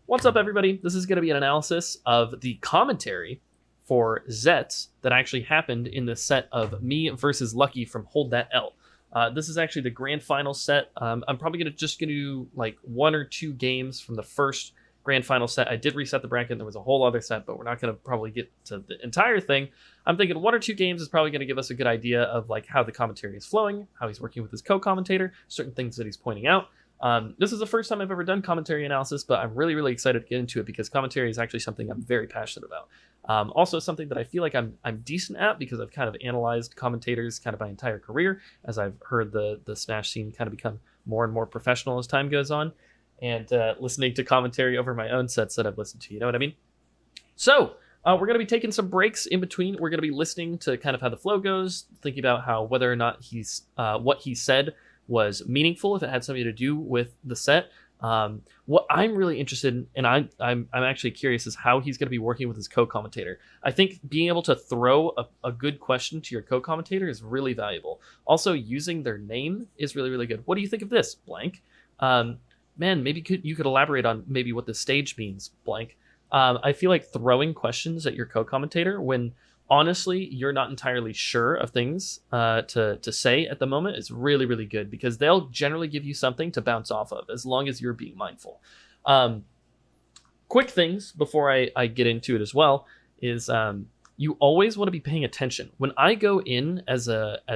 What's up, everybody? This is going to be an analysis of the commentary for Zetts that actually happened in the set of me versus Lucky from Hold That L. This is actually the grand final set. I'm probably going to do like one or two games from the first grand final set. I did reset the bracket. There was a whole other set, but we're not going to probably get to the entire thing. I'm thinking one or two games is probably going to give us a good idea of like how the commentary is flowing, how he's working with his co-commentator, certain things that he's pointing out. This is the first time I've ever done commentary analysis, but I'm really excited to get into it because commentary is actually something I'm very passionate about. Also something that I feel like I'm decent at because I've kind of analyzed commentators kind of my entire career as I've heard the Smash scene kind of become more and more professional as time goes on, and listening to commentary over my own sets that I've listened to, you know what I mean? So we're going to be taking some breaks in between. We're going to be listening to kind of how the flow goes, thinking about how whether or not what he said was meaningful, if it had something to do with the set. What I'm really interested in, and I'm actually curious, is how he's going to be working with his co-commentator. I think being able to throw a good question to your co-commentator is really valuable. Also, using their name is really good. What do you think of this, blank? Man, maybe you could elaborate on maybe what the stage means, blank. I feel like throwing questions at your co-commentator when honestly you're not entirely sure of things to say at the moment is really good, because they'll generally give you something to bounce off of as long as you're being mindful. Quick things before I get into it as well is you always want to be paying attention. When I go in as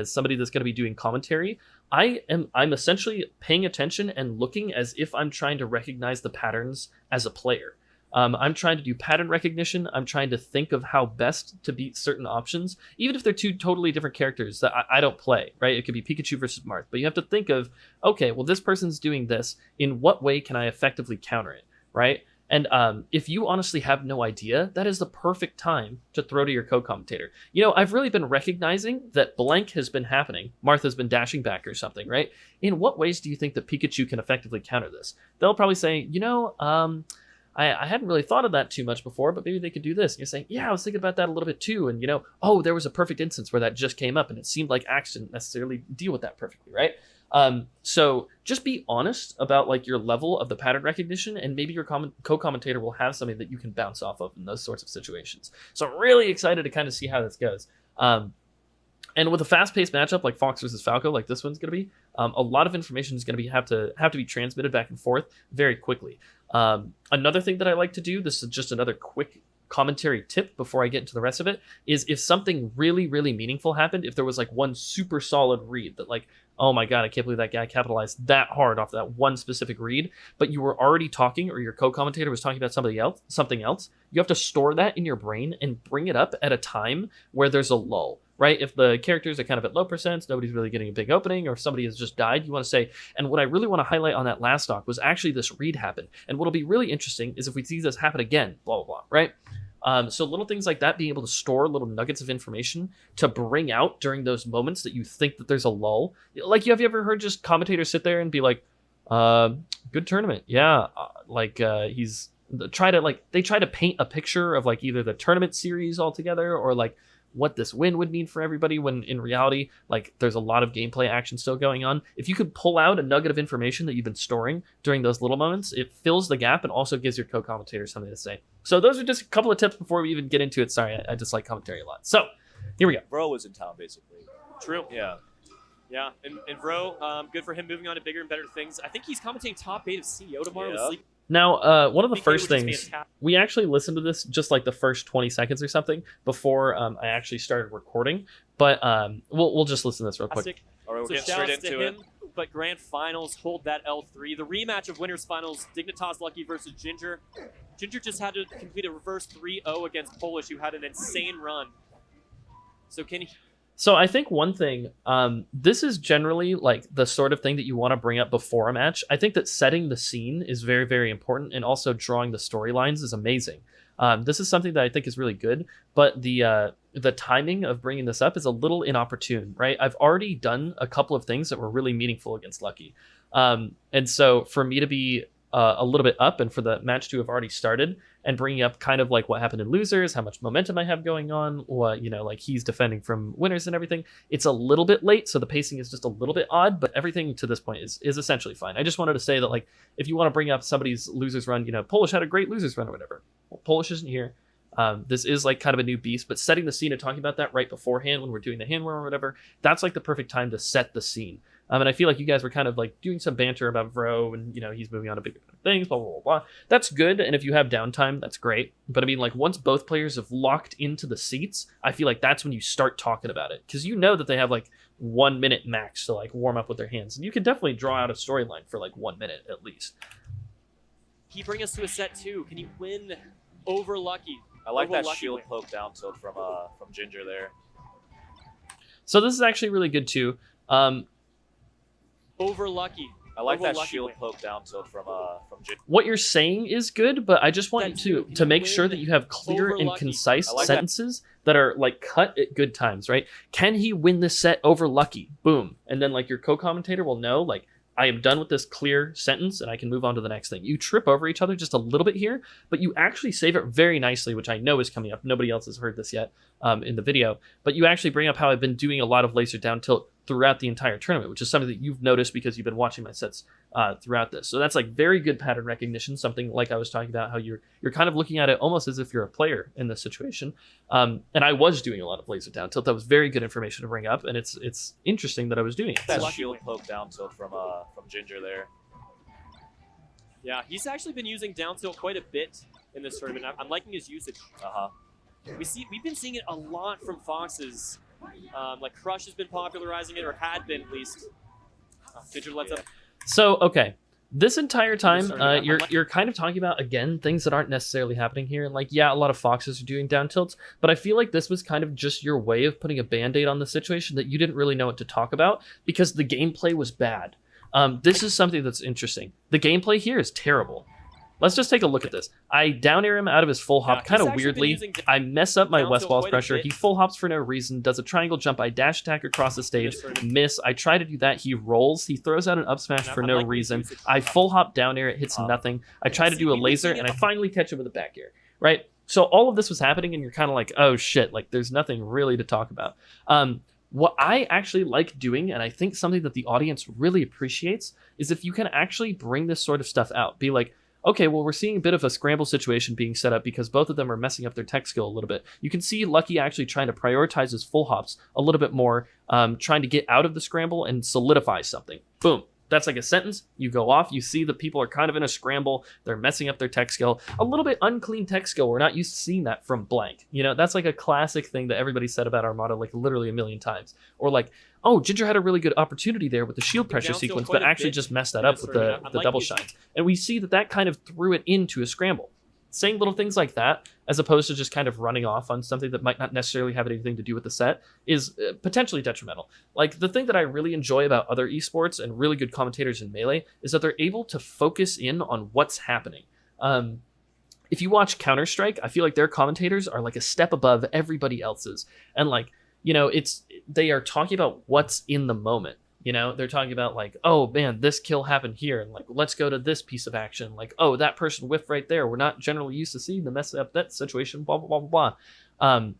somebody that's going to be doing commentary, I'm essentially paying attention and looking as if I'm trying to recognize the patterns as a player. I'm trying to do pattern recognition. I'm trying to think of how best to beat certain options, even if they're two totally different characters that I don't play, right? It could be Pikachu versus Marth, but you have to think of, okay, well, this person's doing this. In what way can I effectively counter it, right? And if you honestly have no idea, that is the perfect time to throw to your co-commentator. You know, I've really been recognizing that blank has been happening. Martha's been dashing back or something, right? In what ways do you think that Pikachu can effectively counter this? They'll probably say, you know, I hadn't really thought of that too much before, but maybe they could do this. And you're saying, yeah, I was thinking about that a little bit too. And, you know, oh, there was a perfect instance where that just came up and it seemed like Axe didn't necessarily deal with that perfectly, right? So just be honest about like your level of the pattern recognition, and maybe your co-commentator will have something that you can bounce off of in those sorts of situations. So I'm really excited to kind of see how this goes. And with a fast-paced matchup like Fox versus Falco, like this one's going to be, a lot of information is going to have to be transmitted back and forth very quickly. Another thing that I like to do, this is just another quick commentary tip before I get into the rest of it, is if something really meaningful happened, if there was like one super solid read that like, oh my god, I can't believe that guy capitalized that hard off that one specific read, but you were already talking, or your co-commentator was talking about something else, you have to store that in your brain and bring it up at a time where there's a lull, right? If the characters are kind of at low percents, nobody's really getting a big opening, or if somebody has just died, you want to say, and what I really want to highlight on that last stock was actually this read happened. And what'll be really interesting is if we see this happen again, blah, blah, blah, right? So little things like that, being able to store little nuggets of information to bring out during those moments that you think that there's a lull. Like, have you ever heard just commentators sit there and be like, good tournament. Yeah. They try to paint a picture of like either the tournament series altogether or like what this win would mean for everybody, when in reality, like there's a lot of gameplay action still going on. If you could pull out a nugget of information that you've been storing during those little moments, it fills the gap and also gives your co-commentator something to say. So those are just a couple of tips before we even get into it. Sorry, I just like commentary a lot. So here we go. Bro was in town, basically. True. Yeah. Yeah, and Vro, good for him moving on to bigger and better things. I think he's commentating top 8 of CEO tomorrow. Yeah. With Now, one of the PK, first which is things, fantastic. we actually listened to this just like the first 20 seconds or something before I actually started recording, but we'll just listen to this real quick. All right, we're So getting shout straight outs to into him. it. But grand finals, Hold That L3. The rematch of winners finals, Dignitas Lucky versus Ginger. Ginger just had to complete a reverse 3-0 against Polish, who had an insane run. So can he... So I think one thing, this is generally like the sort of thing that you want to bring up before a match. I think that setting the scene is very important, and also drawing the storylines is amazing. This is something that I think is really good, but the timing of bringing this up is a little inopportune, right? I've already done a couple of things that were really meaningful against Lucky. And so for me to be a little bit up and for the match to have already started, and bringing up kind of like what happened in losers, how much momentum I have going on, what, you know, like he's defending from winners and everything. It's a little bit late, so the pacing is just a little bit odd, but everything to this point is essentially fine. I just wanted to say that, like, if you want to bring up somebody's losers run, you know, Polish had a great losers run or whatever. Well, Polish isn't here. This is like kind of a new beast, but setting the scene and talking about that right beforehand when we're doing the hand war or whatever, that's like the perfect time to set the scene. And I feel like you guys were kind of like doing some banter about Vro and, you know, he's moving on to bigger things, blah, blah, blah, blah. That's good. And if you have downtime, that's great. But I mean, like, once both players have locked into the seats, I feel like that's when you start talking about it. Because you know that they have like 1 minute max to like warm up with their hands. And you can definitely draw out a storyline for like 1 minute at least. Can you bring us to a set 2? Can you win over Lucky? I like Over that Lucky shield win. poke down tilt from Ginger there. So this is actually really good too. Over Lucky. I like Over that Lucky shield win. poke down tilt from Ginger. What you're saying is good, but I just want That you too. to make sure that you have clear Over and Lucky. concise I like that. sentences that are like cut at good times, right? Can he win this set over Lucky? Boom. And then like your co-commentator will know, like, I am done with this clear sentence and I can move on to the next thing. You trip over each other just a little bit here, but you actually save it very nicely, which I know is coming up. Nobody else has heard this yet in the video, but you actually bring up how I've been doing a lot of laser down tilt throughout the entire tournament, which is something that you've noticed because you've been watching my sets throughout this. So that's like very good pattern recognition, something like I was talking about, how you're kind of looking at it almost as if you're a player in this situation. And I was doing a lot of laser down tilt. That was very good information to bring up, and it's interesting that I was doing it. That So- shield poke down tilt from Ginger there. Yeah, he's actually been using down tilt quite a bit in this tournament. I'm liking his usage. We've been seeing it a lot from Foxes. Like Crush has been popularizing it, or had been at least. Ginger lets up. So, okay. This entire time, Sorry, you're kind of talking about, again, things that aren't necessarily happening here. And like, yeah, a lot of Foxes are doing down tilts, but I feel like this was kind of just your way of putting a band-aid on the situation that you didn't really know what to talk about because the gameplay was bad. This is something that's interesting. The gameplay here is terrible. Let's just take a look at this. I down air him out of his full hop Yeah, kind he's of actually been weirdly. using I mess up my down West tilt Walls quite a pressure. bit. He full hops for no reason, does a triangle jump. I dash attack across the stage, miss. I try to do that. He rolls. He throws out an up smash And for I'm no liking his reason. usage. I full hop down air. It hits nothing. I try to do a we've been laser, seeing and it- I finally catch him with a back air. Right? So all of this was happening, and you're kind of like, oh shit, like there's nothing really to talk about. What I actually like doing, and I think something that the audience really appreciates, is if you can actually bring this sort of stuff out. Be like, okay, well, we're seeing a bit of a scramble situation being set up because both of them are messing up their tech skill a little bit. You can see Lucky actually trying to prioritize his full hops a little bit more, trying to get out of the scramble and solidify something. Boom. That's like a sentence. You go off. You see that people are kind of in a scramble. They're messing up their tech skill. A little bit unclean tech skill. We're not used to seeing that from blank. You know, that's like a classic thing that everybody said about Armada like literally a million times. Or like, oh, Ginger had a really good opportunity there with the shield pressure down tilt sequence, quite but a actually bit just messed that in up this with tournament. the I'm liking double his- shines. And we see that that kind of threw it into a scramble. Saying little things like that, as opposed to just kind of running off on something that might not necessarily have anything to do with the set, is potentially detrimental. Like, the thing that I really enjoy about other esports and really good commentators in Melee is that they're able to focus in on what's happening. If you watch Counter-Strike, I feel like their commentators are like a step above everybody else's. And like, you know, they are talking about what's in the moment. You know, they're talking about like, oh man, this kill happened here, and like, let's go to this piece of action. Like, oh, that person whiffed right there. We're not generally used to seeing them mess up that situation. Blah blah blah blah blah.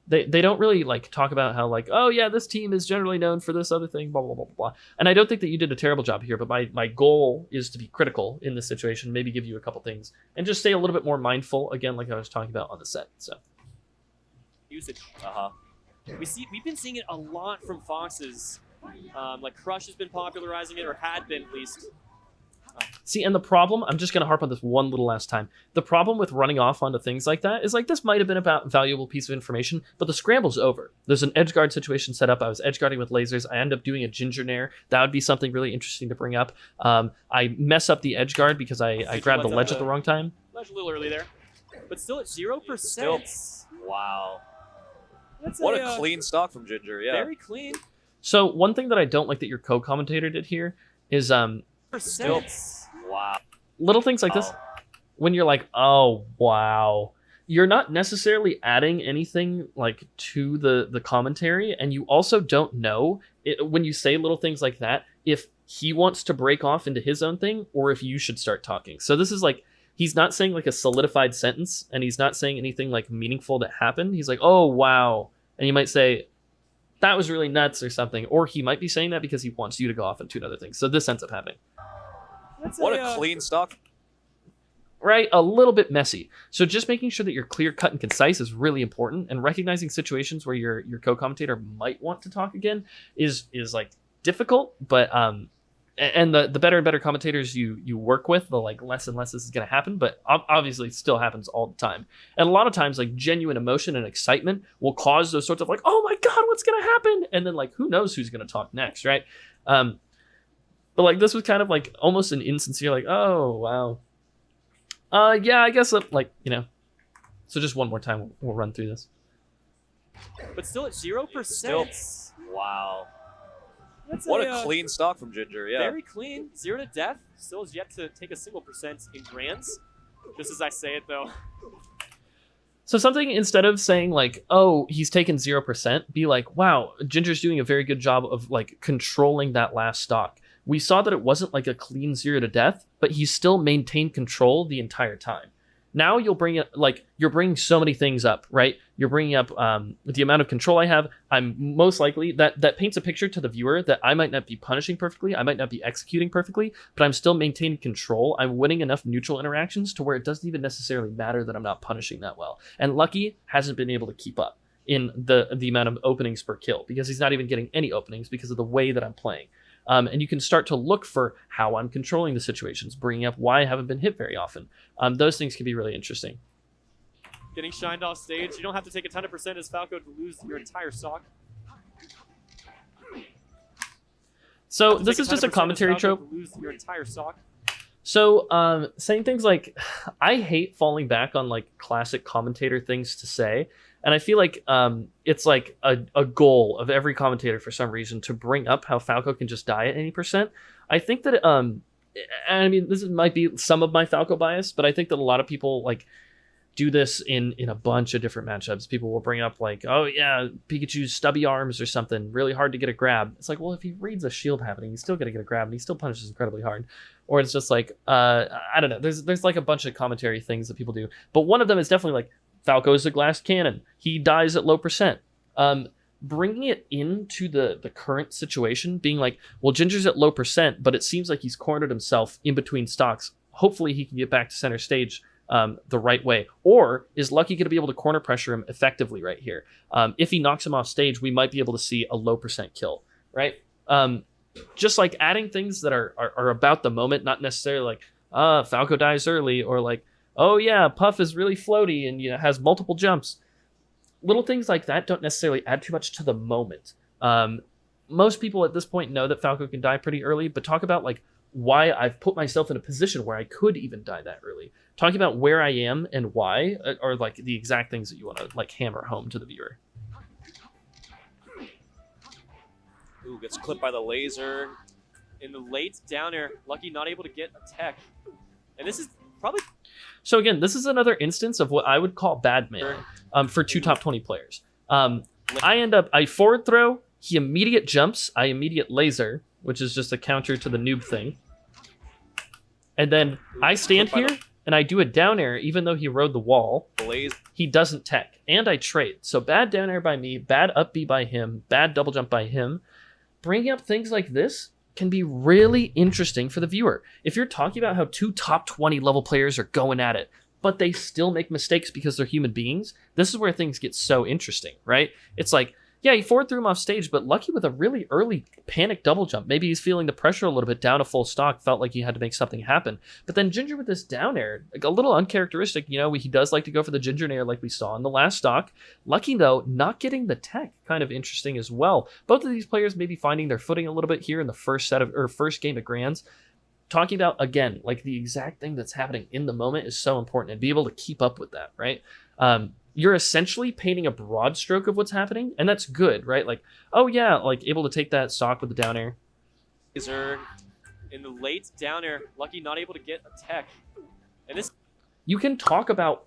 They don't really like talk about how like, oh yeah, this team is generally known for this other thing. Blah blah blah blah blah. And I don't think that you did a terrible job here. But my goal is to be critical in this situation. Maybe give you a couple things and just stay a little bit more mindful. Again, like I was talking about on the set. So Usage. We've been seeing it a lot from Foxes. Like Crush has been popularizing it, or had been at least. see, and the problem, I'm just going to harp on this one little last time. The problem with running off onto things like that is like, this might have been about valuable piece of information, but the scramble's over. There's an edge guard situation set up. I was edge guarding with lasers. I end up doing a ginger nair. That would be something really interesting to bring up. I mess up the edge guard because I grabbed the ledge at the wrong time. Ledge a little early there, but still at 0%. Still- Wow. That's What a clean stock from Ginger, yeah. Very clean. So one thing that I don't like that your co-commentator did here is Percent. Wow. little things like this. Oh. When you're like, oh wow, you're not necessarily adding anything like to the commentary, and you also don't know when you say little things like that if he wants to break off into his own thing or if you should start talking. So this is like, he's not saying like a solidified sentence, and he's not saying anything like meaningful that happened. He's like, oh, wow. And you might say, that was really nuts or something. Or he might be saying that because he wants you to go off into another thing. So this ends up happening. What a clean stock. Right? A little bit messy. So just making sure that you're clear, cut, and concise is really important. And recognizing situations where your co-commentator might want to talk again is like difficult, but and the better and better commentators you work with, the like less and less this is going to happen, but obviously it still happens all the time. And a lot of times like genuine emotion and excitement will cause those sorts of like, oh my god, what's going to happen? And then like who knows who's going to talk next, right? But like this was kind of like almost an insincere like, oh wow. Yeah, I guess like, you know. So just one more time we'll run through this. But still at 0%. Still, wow. That's What a clean stock from Ginger, yeah. Very clean. 0 to death. Still has yet to take a single percent in grands. Just as I say it, though. So something, instead of saying like, oh, he's taken 0%, be like, wow, Ginger's doing a very good job of like controlling that last stock. We saw that it wasn't like a clean 0 to death, but he still maintained control the entire time. Now you'll bring it, like, you're bringing so many things up, right? You're bringing up the amount of control I have. I'm most likely, that paints a picture to the viewer that I might not be punishing perfectly, I might not be executing perfectly, but I'm still maintaining control. I'm winning enough neutral interactions to where it doesn't even necessarily matter that I'm not punishing that well. And Lucky hasn't been able to keep up in the amount of openings per kill, because he's not even getting any openings because of the way that I'm playing. And you can start to look for how I'm controlling the situations, bringing up why I haven't been hit very often. Those things can be really interesting. Getting shined off stage. You don't have to take a ton of percent as Falco to lose your entire stock. So this is just a commentary trope. To lose your entire stock. So saying things like, I hate falling back on like classic commentator things to say. And I feel like it's like a goal of every commentator for some reason to bring up how Falco can just die at any percent. I think that, I mean, this might be some of my Falco bias, but I think that a lot of people like do this in a bunch of different matchups. People will bring up like, oh yeah, Pikachu's stubby arms or something, really hard to get a grab. It's like, well, if he reads a shield happening, he's still going to get a grab, and he still punishes incredibly hard. Or it's just like, I don't know. There's like a bunch of commentary things that people do. But one of them is definitely like, Falco is a glass cannon. He dies at low percent. Bringing it into the current situation, being like, well, Ginger's at low percent, but it seems like he's cornered himself in between stocks. Hopefully he can get back to center stage the right way. Or is Lucky going to be able to corner pressure him effectively right here? If he knocks him off stage, we might be able to see a low percent kill, right? Just like adding things that are about the moment, not necessarily like, Falco dies early, or like, oh yeah, Puff is really floaty and has multiple jumps. Little things like that don't necessarily add too much to the moment. Most people at this point know that Falco can die pretty early, but talk about like why I've put myself in a position where I could even die that early. Talking about where I am and why are like the exact things that you want to like hammer home to the viewer. Ooh, gets clipped by the laser. In the late down air, Lucky not able to get a tech. And this is probably... So again, this is another instance of what I would call bad man for two top 20 players. I forward throw, he immediate jumps, I immediate laser, which is just a counter to the noob thing. And then I stand here and I do a down air even though he rode the wall. He doesn't tech. And I trade. So bad down air by me, bad up B by him, bad double jump by him. Bringing up things like this can be really interesting for the viewer. If you're talking about how two top 20 level players are going at it, but they still make mistakes because they're human beings, this is where things get so interesting, right? It's like, yeah, he forward threw him off stage, but Lucky with a really early panic double jump. Maybe he's feeling the pressure a little bit, down a full stock, felt like he had to make something happen. But then Ginger with this down air, like a little uncharacteristic, he does like to go for the Ginger air like we saw in the last stock. Lucky, though, not getting the tech, kind of interesting as well. Both of these players may be finding their footing a little bit here in the first game of Grands. Talking about, again, like the exact thing that's happening in the moment is so important, and be able to keep up with that, right? You're essentially painting a broad stroke of what's happening, and that's good, right? Like, oh yeah, like able to take that stock with the down air. In the late down air, Lucky not able to get a tech. And this... You can talk about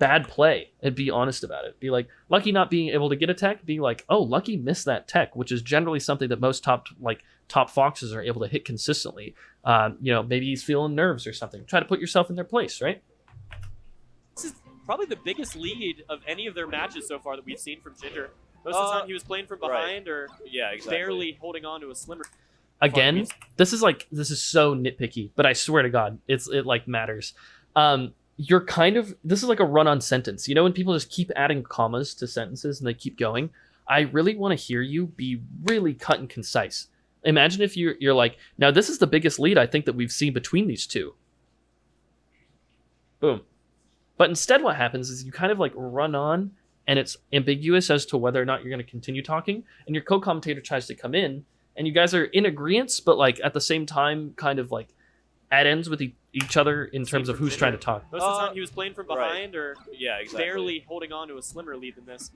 bad play and be honest about it. Be like, Lucky not being able to get a tech, be like, oh, Lucky missed that tech, which is generally something that most top top foxes are able to hit consistently. Maybe he's feeling nerves or something. Try to put yourself in their place, right? This is probably the biggest lead of any of their matches so far that we've seen from Ginger. Most of the time he was playing from behind or barely holding on to a slimmer. Again, this is so nitpicky, but I swear to God, it matters. This is like a run-on sentence. You know when people just keep adding commas to sentences and they keep going? I really want to hear you be really cut and concise. Imagine if you're like, now this is the biggest lead I think that we've seen between these two. Boom. But instead what happens is you kind of like run on and it's ambiguous as to whether or not you're going to continue talking, and your co-commentator tries to come in and you guys are in agreement, but like at the same time kind of like at ends with each other in terms of who's trying to talk. Most of the time he was playing from behind or barely holding on to a slimmer lead than this.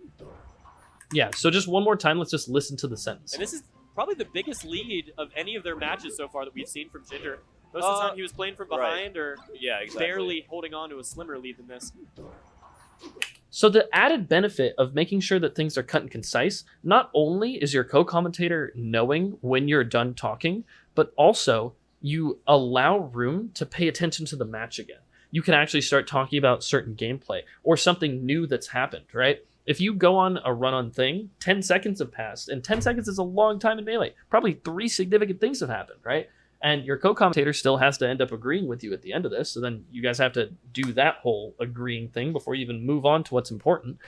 Yeah, so just one more time, let's just listen to the sentence. And this is probably the biggest lead of any of their matches so far that we've seen from Ginger. Most of the time he was playing from behind or barely holding on to a slimmer lead than this. So the added benefit of making sure that things are cut and concise, not only is your co-commentator knowing when you're done talking, but also you allow room to pay attention to the match again. You can actually start talking about certain gameplay or something new that's happened, right? If you go on a run-on thing, 10 seconds have passed, and 10 seconds is a long time in Melee. Probably 3 significant things have happened, right? And your co-commentator still has to end up agreeing with you at the end of this, so then you guys have to do that whole agreeing thing before you even move on to what's important.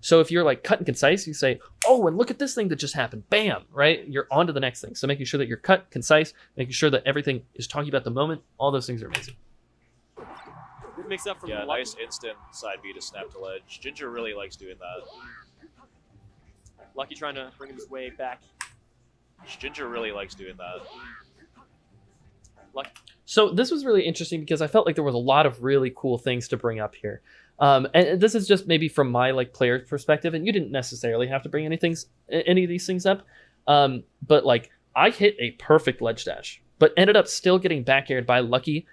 So if you're like cut and concise, you say, oh, and look at this thing that just happened. Bam, right? You're on to the next thing. So making sure that you're cut, concise, making sure that everything is talking about the moment, all those things are amazing. Mix up from nice instant side B to snap to ledge. Ginger really likes doing that. Lucky trying to bring his way back. Ginger really likes doing that. Lucky. So this was really interesting because I felt like there was a lot of really cool things to bring up here. And this is just maybe from my like player perspective, and you didn't necessarily have to bring any of these things up. But like I hit a perfect ledge dash, but ended up still getting back aired by Lucky,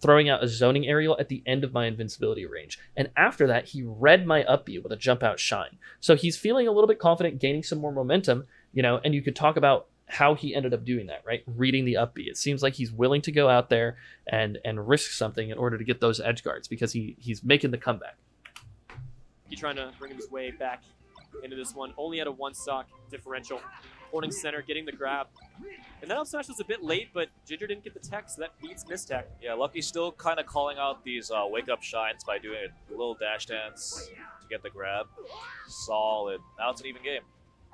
throwing out a zoning aerial at the end of my invincibility range. And after that, he read my up B with a jump out shine. So he's feeling a little bit confident, gaining some more momentum, and you could talk about how he ended up doing that, right? Reading the up B. It seems like he's willing to go out there and risk something in order to get those edge guards because he's making the comeback. He's trying to bring his way back into this one. Only at a 1-stock differential. Holding center, getting the grab. And that up smash was a bit late, but Ginger didn't get the tech, so that beats mistech. Yeah, Lucky's still kind of calling out these wake-up shines by doing a little dash dance to get the grab. Solid. Now it's an even game.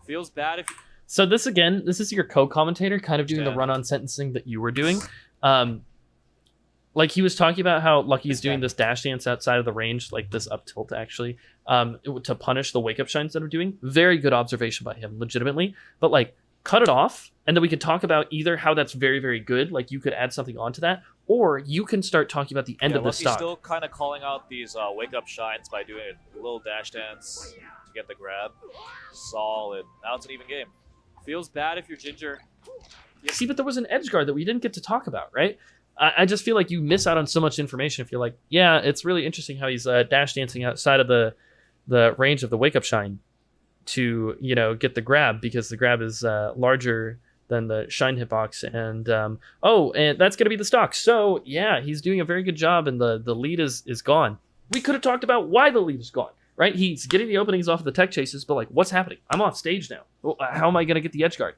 Feels bad if... So this is your co-commentator kind of doing the run-on sentencing that you were doing. Like he was talking about how Lucky's doing this dash dance outside of the range, like this up tilt actually, to punish the wake-up shines that I'm doing. Very good observation by him, legitimately. But like, cut it off, and then we could talk about either how that's very, very good, like you could add something onto that, or you can start talking about the end of the Lucky's stock. Still kind of calling out these wake-up shines by doing a little dash dance to get the grab. Solid. Now it's an even game. Feels bad if you're Ginger. See, but there was an edge guard that we didn't get to talk about, right? I just feel like you miss out on so much information if you're like, yeah, it's really interesting how he's dash dancing outside of the range of the wake-up shine to, get the grab, because the grab is larger than the shine hitbox. And, and that's going to be the stock. So, yeah, he's doing a very good job, and the lead is gone. We could have talked about why the lead is gone. Right? He's getting the openings off of the tech chases, but like, what's happening? I'm off stage now. Well, how am I going to get the edge guard?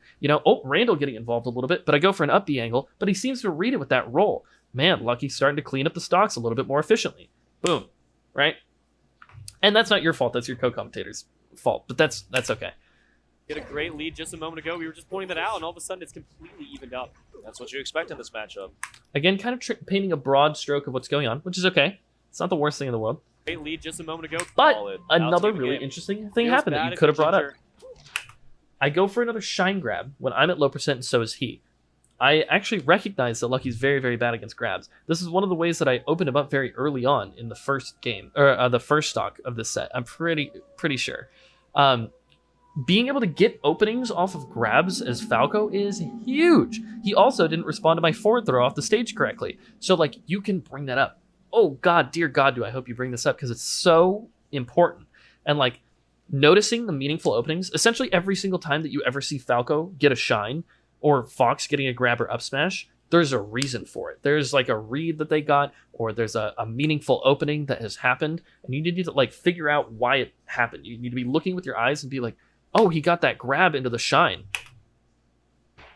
Randall getting involved a little bit, but I go for an up B angle, but he seems to read it with that roll. Man, Lucky's starting to clean up the stocks a little bit more efficiently. Boom. Right? And that's not your fault. That's your co-commentator's fault, but that's okay. Get a great lead just a moment ago. We were just pointing that out, and all of a sudden it's completely evened up. That's what you expect in this matchup. Again, kind of painting a broad stroke of what's going on, which is okay. It's not the worst thing in the world. Great lead just a moment ago. But another really interesting thing happened that you could have brought up. I go for another shine grab when I'm at low percent, and so is he. I actually recognize that Lucky's very, very bad against grabs. This is one of the ways that I opened him up very early on in the first game, or the first stock of this set. I'm pretty sure. Being able to get openings off of grabs as Falco is huge. He also didn't respond to my forward throw off the stage correctly. So, like, you can bring that up. Oh, God, dear God, do I hope you bring this up, because it's so important. And, like, noticing the meaningful openings, essentially every single time that you ever see Falco get a shine, or Fox getting a grab or up smash, there's a reason for it. There's like a read that they got, or there's a meaningful opening that has happened, and you need to like figure out why it happened. You need to be looking with your eyes and be like, oh, he got that grab into the shine.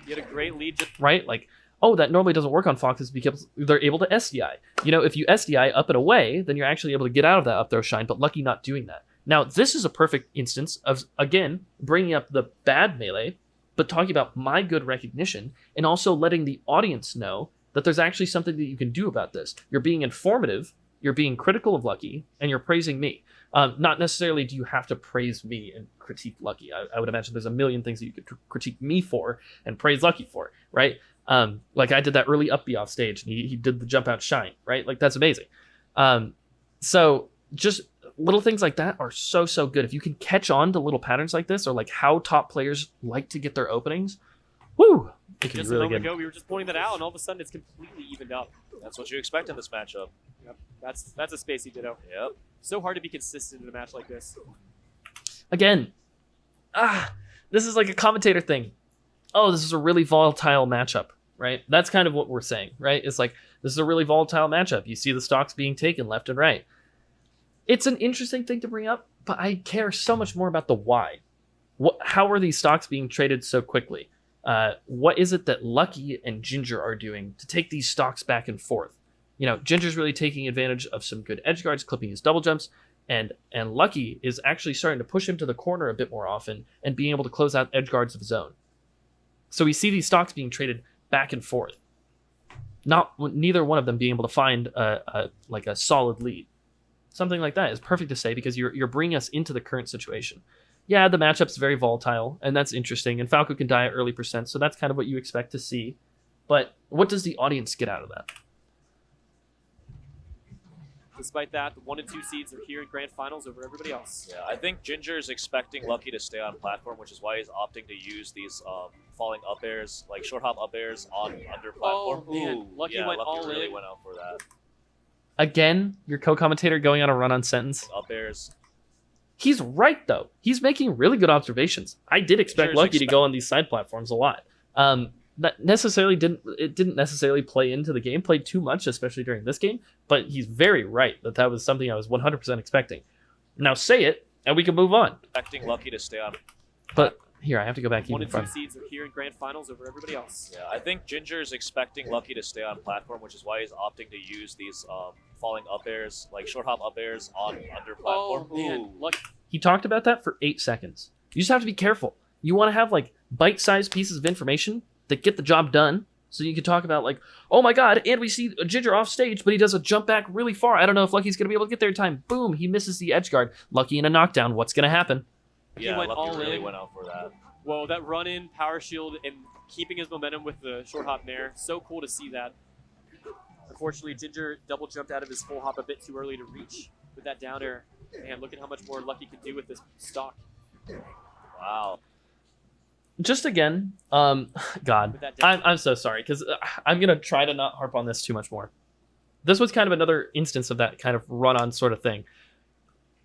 You had a great lead. Right? Like, oh, that normally doesn't work on Foxes because they're able to SDI. You know, if you SDI up and away, then you're actually able to get out of that up throw shine, but Lucky not doing that. Now, this is a perfect instance of, again, bringing up the bad melee, but talking about my good recognition and also letting the audience know that there's actually something that you can do about this. You're being informative, you're being critical of Lucky, and you're praising me. Not necessarily do you have to praise me and critique Lucky. I would imagine there's a million things that you could critique me for and praise Lucky for, right? Like I did that early up B off stage, and he did the jump out shine, right? Like that's amazing. So just little things like that are so good. If you can catch on to little patterns like this, or like how top players like to get their openings, woo, it can Just be a really moment good. ago, we were just pointing that out, and all of a sudden it's completely evened up. That's what you expect in this matchup. Yep. That's a spacey ditto. Yep. So hard to be consistent in a match like this. Again, this is like a commentator thing. Oh, this is a really volatile matchup, right? That's kind of what we're saying, right? It's like, this is a really volatile matchup. You see the stocks being taken left and right. It's an interesting thing to bring up, but I care so much more about the why. How are these stocks being traded so quickly? What is it that Lucky and Ginger are doing to take these stocks back and forth? You know, Ginger's really taking advantage of some good edge guards, clipping his double jumps, and Lucky is actually starting to push him to the corner a bit more often and being able to close out edge guards of his own. So we see these stocks being traded back and forth. Neither one of them being able to find a solid lead. Something like that is perfect to say because you're bringing us into the current situation. Yeah, the matchup's very volatile, and that's interesting, and Falco can die at early percent, so that's kind of what you expect to see. But what does the audience get out of that? Despite that, the 1 and 2 seeds are here in grand finals over everybody else. Yeah, I think Ginger is expecting Lucky to stay on platform, which is why he's opting to use these falling up airs, like short hop up airs on under platform. Oh, man. Ooh, Lucky yeah, went Lucky all really in. went out for that. Again, your co-commentator going on a run on sentence. Up airs. He's right, though. He's making really good observations. I did expect Ginger's Lucky to go on these side platforms a lot. That didn't necessarily play into the gameplay too much, especially during this game, but he's very right that was something I was 100% expecting. Now say it, and we can move on. Expecting Lucky to stay on. But here, I have to go back 1 even and 2 further. seeds are here in grand finals over everybody else. Yeah, I think Ginger is expecting Lucky to stay on platform, which is why he's opting to use these falling up airs, like short hop up airs on under platform. Oh, man. Ooh. Lucky. He talked about that for 8 seconds. You just have to be careful. You want to have like bite-sized pieces of information that get the job done, so you can talk about like, oh my god, and we see Ginger off stage, but he does a jump back really far. I don't know if Lucky's going to be able to get there in time. Boom, he misses the edge guard. Lucky in a knockdown. What's going to happen? He Yeah, went Lucky all really in. went out for that. Whoa, that run-in, power shield, and keeping his momentum with the short hop nair. So cool to see that. Unfortunately, Ginger double jumped out of his full hop a bit too early to reach with that down air. Man, look at how much more Lucky can do with this stock. Wow. Just again, God, With that down I'm so sorry, because I'm going to try to not harp on this too much more. This was kind of another instance of that kind of run-on sort of thing.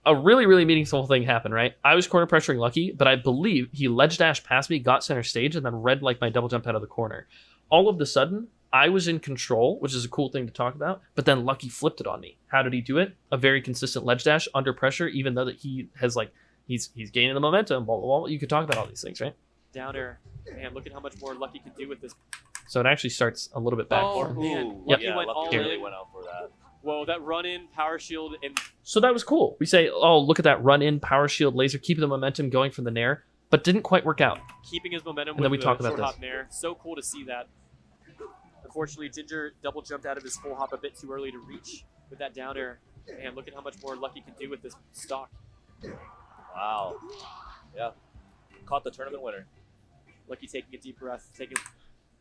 A really, really meaningful thing happened, right? I was corner pressuring Lucky, but I believe he ledge dashed past me, got center stage, and then read like my double jump out of the corner. All of the sudden, I was in control, which is a cool thing to talk about, but then Lucky flipped it on me. How did he do it? A very consistent ledge dash under pressure, even though that he has like, he's gaining the momentum, blah, blah, blah. You could talk about all these things, right? down air. Man, look at how much more Lucky can do with this. So it actually starts a little bit back Oh, for him. man. Ooh, Lucky yeah, went all Lucky really in. went out for that. Whoa, that run-in, power shield, and So that was cool. We say, oh, look at that run-in, power shield, laser, keeping the momentum going from the nair, but didn't quite work out. keeping his momentum And with then we the talk about short this. hop nair. So cool to see that. Unfortunately, Ginger double jumped out of his full hop a bit too early to reach with that down air. Man, look at how much more Lucky can do with this stock. Wow. Yeah. Caught the tournament winner. Lucky taking a deep breath, taking.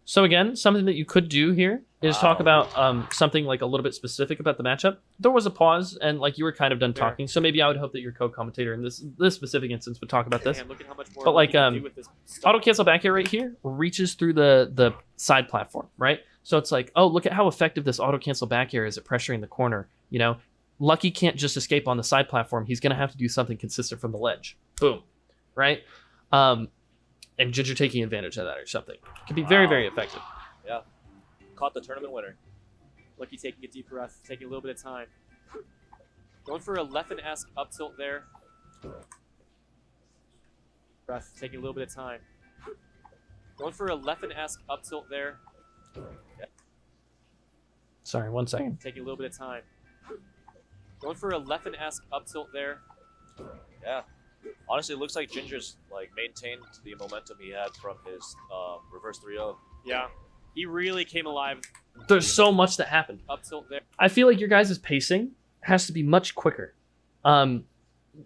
So again, something that you could do here is Wow. talk about something like a little bit specific about the matchup. There was a pause, and like you were kind of done Fair. talking. So maybe I would hope that your co-commentator in this specific instance would talk about this. Man, look at how much more But, Lucky like, can do with this stock. Auto cancel back here right here reaches through the side platform, right? So it's like, oh, look at how effective this auto cancel back here is at pressuring the corner. You know, Lucky can't just escape on the side platform. He's going to have to do something consistent from the ledge. Boom, right? and Ginger taking advantage of that or something. It can be very, very effective. Yeah. Caught the tournament winner. Lucky taking a deep breath, taking a little bit of time. Going for a Leffen-esque up tilt there. Breath, taking a little bit of time. Going for a Leffen-esque up tilt there. Sorry, 1 second. Taking a little bit of time. Going for a Leffen-esque up tilt there. Yeah. Honestly, it looks like Ginger's like maintained the momentum he had from his reverse 3-0. Yeah. He really came alive. There's so much that happened. Up tilt there. I feel like your guys' pacing has to be much quicker.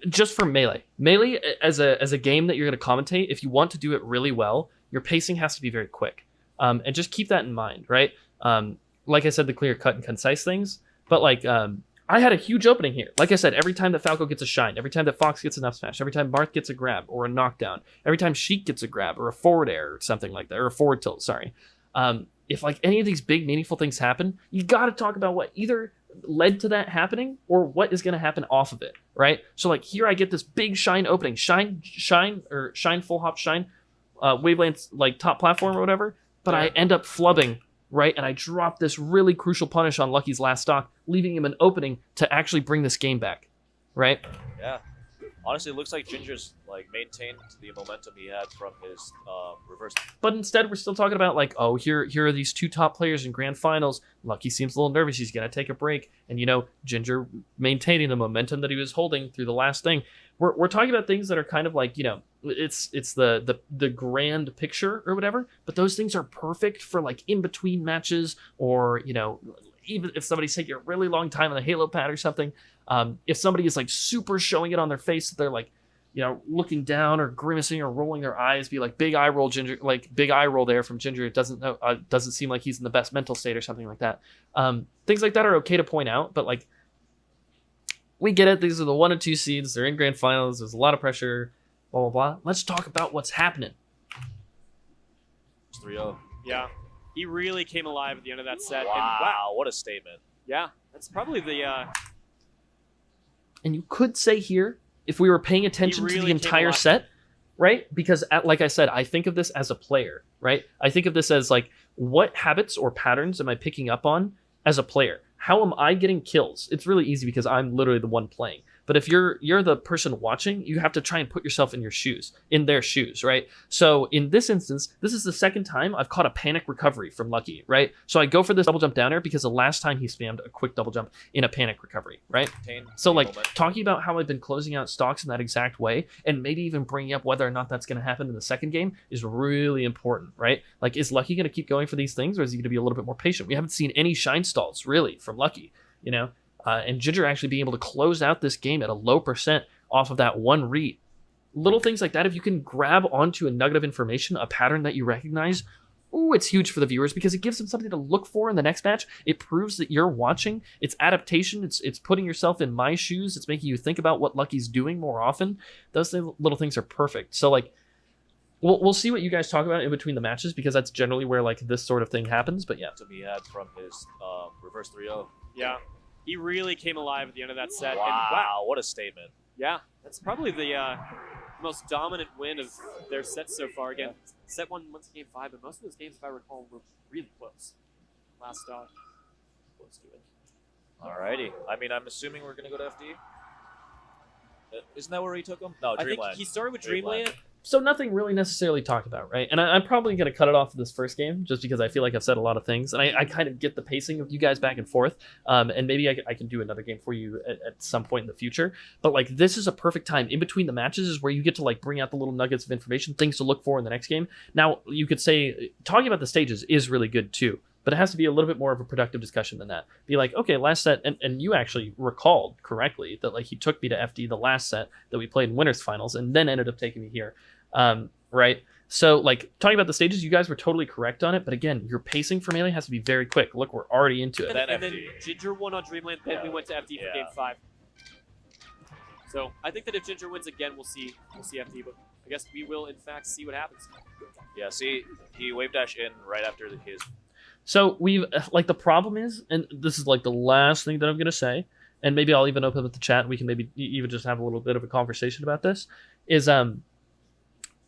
Just for Melee. Melee, as a game that you're going to commentate, if you want to do it really well, your pacing has to be very quick. And just keep that in mind, right? Like I said, the clear cut and concise things. But like, I had a huge opening here. Like I said, every time that Falco gets a shine, every time that Fox gets an up smash, every time Marth gets a grab or a knockdown, every time Sheik gets a grab or a forward air or something like that, or a forward tilt, sorry. If like any of these big meaningful things happen, you got to talk about what either led to that happening or what is going to happen off of it, right? So like here I get this big shine opening, shine full hop shine, wavelengths like top platform or whatever, but I end up flubbing, right? And I drop this really crucial punish on Lucky's last stock, leaving him an opening to actually bring this game back, right? Yeah. Honestly, it looks like Ginger's like maintained the momentum he had from his reverse. But instead, we're still talking about like, oh, here are these two top players in grand finals. Lucky seems a little nervous. He's gonna take a break, and Ginger maintaining the momentum that he was holding through the last thing. We're talking about things that are kind of like it's the grand picture or whatever. But those things are perfect for like in between matches or even if somebody's taking a really long time on the Halo pad or something. If somebody is like super showing it on their face that they're like, looking down or grimacing or rolling their eyes, be like big eye roll Ginger, like big eye roll there from Ginger. It doesn't seem like he's in the best mental state or something like that. Things like that are okay to point out, but like we get it. These are the 1 and 2 seeds. They're in grand finals. There's a lot of pressure. Blah blah blah. Let's talk about what's happening. 3-0. Yeah. He really came alive at the end of that set. Wow, And wow. What a statement. Yeah. That's probably the And you could say here, if we were paying attention to the entire set, right? Because like I said, I think of this as a player, right? I think of this as like, what habits or patterns am I picking up on as a player? How am I getting kills? It's really easy because I'm literally the one playing. But if you're the person watching, you have to try and put yourself in their shoes, right? So in this instance, this is the second time I've caught a panic recovery from Lucky, right? So I go for this double jump down air because the last time he spammed a quick double jump in a panic recovery, right? So like talking about how I've been closing out stocks in that exact way and maybe even bringing up whether or not that's going to happen in the second game is really important, right? Like, is Lucky going to keep going for these things or is he going to be a little bit more patient? We haven't seen any shine stalls really from Lucky, and Ginger actually being able to close out this game at a low percent off of that one read. Little things like that, if you can grab onto a nugget of information, a pattern that you recognize, it's huge for the viewers because it gives them something to look for in the next match. It proves that you're watching. It's adaptation. It's putting yourself in my shoes. It's making you think about what Lucky's doing more often. Those little things are perfect. So like, we'll see what you guys talk about in between the matches because that's generally where like this sort of thing happens. But yeah, he had from his reverse 3-0. Yeah. He really came alive at the end of that set. Wow, And wow. What a statement. Yeah, that's probably the most dominant win of their set so far. Again, set 1 went to game 5, but most of those games, if I recall, were really close. Last stock, close to it. Alrighty. I mean, I'm assuming we're going to go to FD. Isn't that where he took him? No, I Dreamland. think he started with Dreamland. so nothing really necessarily talked about, right? And I'm probably going to cut it off of this first game just because I feel like I've said a lot of things. And I kind of get the pacing of you guys back and forth. And maybe I can do another game for you at some point in the future. But like, this is a perfect time in between the matches is where you get to like bring out the little nuggets of information, things to look for in the next game. Now, you could say talking about the stages is really good too. But it has to be a little bit more of a productive discussion than that. Be like, okay, last set, and you actually recalled correctly that like he took me to FD the last set that we played in winners finals, and then ended up taking me here, right? So like talking about the stages, you guys were totally correct on it. But again, your pacing for Melee has to be very quick. Look, we're already into it. And then Ginger won on Dreamland, then we went to FD for game 5. So I think that if Ginger wins again, we'll see FD. But I guess we will in fact see what happens. Yeah, see, he wave dash in right after his. So we've like the problem is, and this is like the last thing that I'm gonna say, and maybe I'll even open up the chat and we can maybe even just have a little bit of a conversation about this, is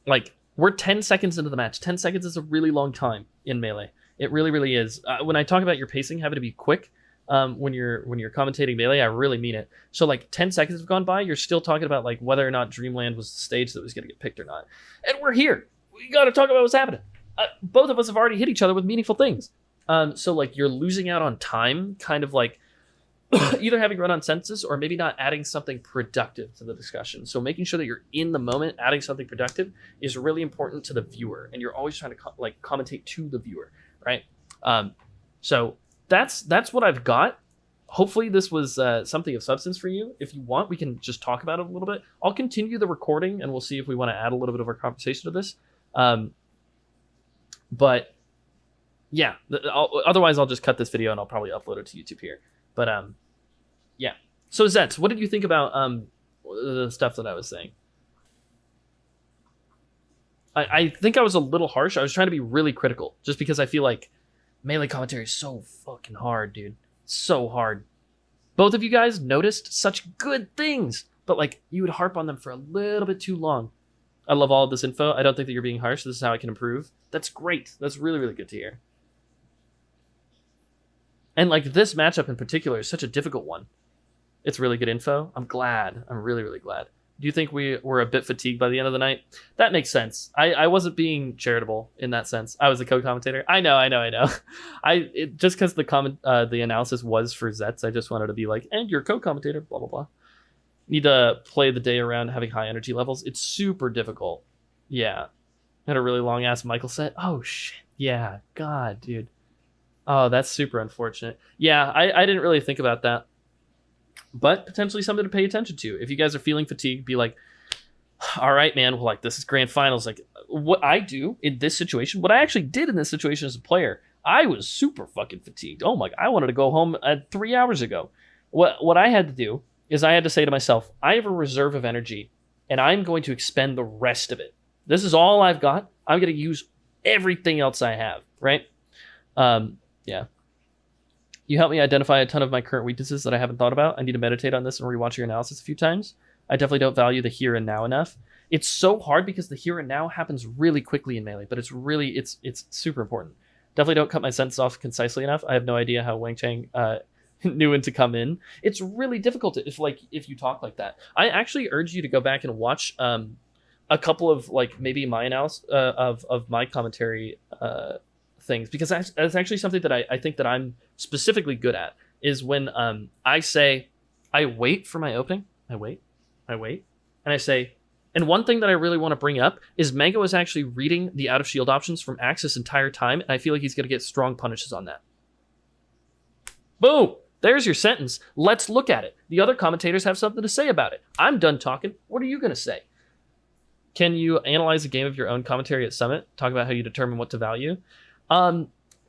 like We're 10 seconds into the match. 10 seconds is a really long time in Melee. It really, really is. When I talk about your pacing having to be quick, when you're commentating Melee, I really mean it. So like 10 seconds have gone by, you're still talking about like whether or not Dreamland was the stage that was going to get picked or not. And we're here. We got to talk about what's happening. Both of us have already hit each other with meaningful things. So like you're losing out on time, kind of like either having run on sentences or maybe not adding something productive to the discussion. So making sure that you're in the moment, adding something productive is really important to the viewer, and you're always trying to commentate to the viewer, right? So that's what I've got. Hopefully this was something of substance for you. If you want, we can just talk about it a little bit. I'll continue the recording, and we'll see if we want to add a little bit of our conversation to this. But yeah, otherwise I'll just cut this video and I'll probably upload it to YouTube here. But yeah. So Zetts, what did you think about the stuff that I was saying? I think I was a little harsh. I was trying to be really critical, just because I feel like Melee commentary is so fucking hard, dude. So hard. Both of you guys noticed such good things, but like you would harp on them for a little bit too long. I love all of this info. I don't think that you're being harsh. This is how I can improve. That's great. That's really, really good to hear. And like this matchup in particular is such a difficult one. It's really good info. I'm glad. I'm really, really glad. Do you think we were a bit fatigued by the end of the night? That makes sense. I wasn't being charitable in that sense. I was a co-commentator. I know. Just because the analysis was for Zetts, I just wanted to be like, and you're co-commentator, blah, blah, blah. Need to play the day around having high energy levels. It's super difficult. Yeah. Had a really long ass Michael set. Oh, shit. Yeah. God, dude. Oh, that's super unfortunate. Yeah, I didn't really think about that. But potentially something to pay attention to. If you guys are feeling fatigued, be like, all right, man, well, like, this is grand finals. Like, what I do in this situation, what I actually did in this situation as a player, I was super fucking fatigued. Oh my, I wanted to go home 3 hours ago. What I had to do is I had to say to myself, I have a reserve of energy, and I'm going to expend the rest of it. This is all I've got. I'm going to use everything else I have, right? Yeah. You helped me identify a ton of my current weaknesses that I haven't thought about. I need to meditate on this and rewatch your analysis a few times. I definitely don't value the here and now enough. It's so hard because the here and now happens really quickly in Melee, but it's super important. Definitely don't cut my sentence off concisely enough. I have no idea how Wang Chang knew when to come in. It's really difficult if you talk like that. I actually urge you to go back and watch a couple of like maybe my analysis of my commentary things, because that's actually something that I think that I'm specifically good at, is when I say I wait for my opening. I wait, and I say, and one thing that I really want to bring up is Mango is actually reading the out of shield options from Axe this entire time, and I feel like he's going to get strong punishes on that. Boom! There's your sentence. Let's look at it. The other commentators have something to say about it. I'm done talking. What are you going to say? Can you analyze a game of your own commentary at Summit? Talk about how you determine what to value?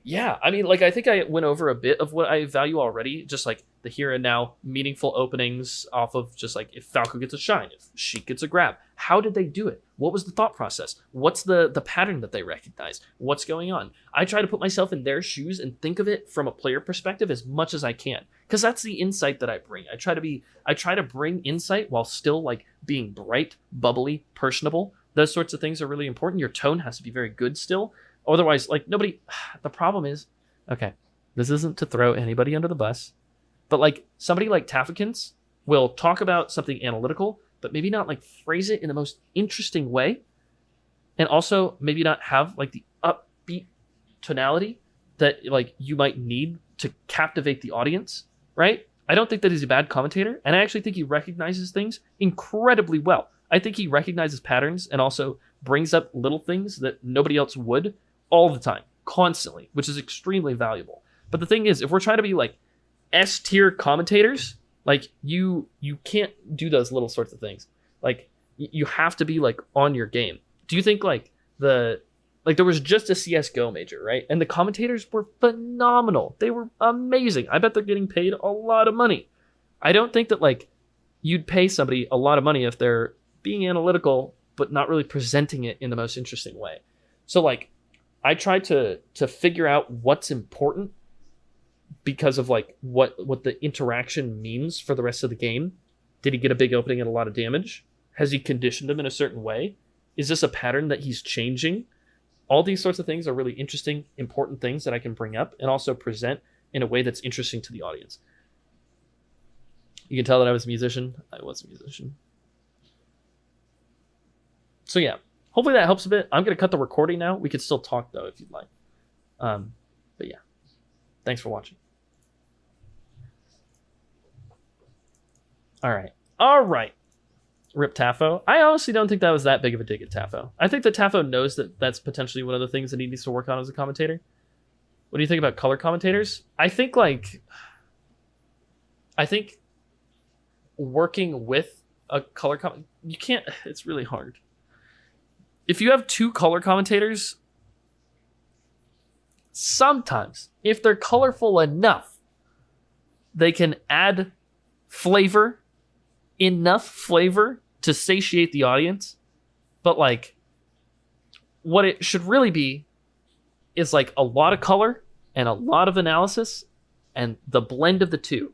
Yeah, I mean, like, I think I went over a bit of what I value already, just like the here and now meaningful openings off of just like if Falco gets a shine, if Sheik gets a grab. How did they do it? What was the thought process? What's the pattern that they recognize? What's going on? I try to put myself in their shoes and think of it from a player perspective as much as I can, because that's the insight that I bring. I try to bring insight while still like being bright, bubbly, personable. Those sorts of things are really important. Your tone has to be very good still. Otherwise, like, nobody... The problem is... Okay, this isn't to throw anybody under the bus, but, like, somebody like Tafikins will talk about something analytical, but maybe not, like, phrase it in the most interesting way, and also maybe not have, like, the upbeat tonality that, like, you might need to captivate the audience, right? I don't think that he's a bad commentator, and I actually think he recognizes things incredibly well. I think he recognizes patterns and also brings up little things that nobody else would, all the time, constantly, which is extremely valuable. But the thing is, if we're trying to be like S-tier commentators, like you can't do those little sorts of things. Like you have to be like on your game. Do you think like there was just a CSGO major, right? And the commentators were phenomenal. They were amazing. I bet they're getting paid a lot of money. I don't think that like you'd pay somebody a lot of money if they're being analytical but not really presenting it in the most interesting way. So like I try to figure out what's important because of like what the interaction means for the rest of the game. Did he get a big opening and a lot of damage? Has he conditioned them in a certain way? Is this a pattern that he's changing? All these sorts of things are really interesting, important things that I can bring up and also present in a way that's interesting to the audience. You can tell that I was a musician. I was a musician. So yeah, hopefully that helps a bit. I'm going to cut the recording now. We could still talk though if you'd like. But yeah, thanks for watching. All right. Rip Tafo. I honestly don't think that was that big of a dig at Tafo. I think that Tafo knows that that's potentially one of the things that he needs to work on as a commentator. What do you think about color commentators? I think working with a color you can't, it's really hard. If you have 2 color commentators, sometimes if they're colorful enough, they can add flavor, enough flavor to satiate the audience. But like, what it should really be is like a lot of color and a lot of analysis and the blend of the two.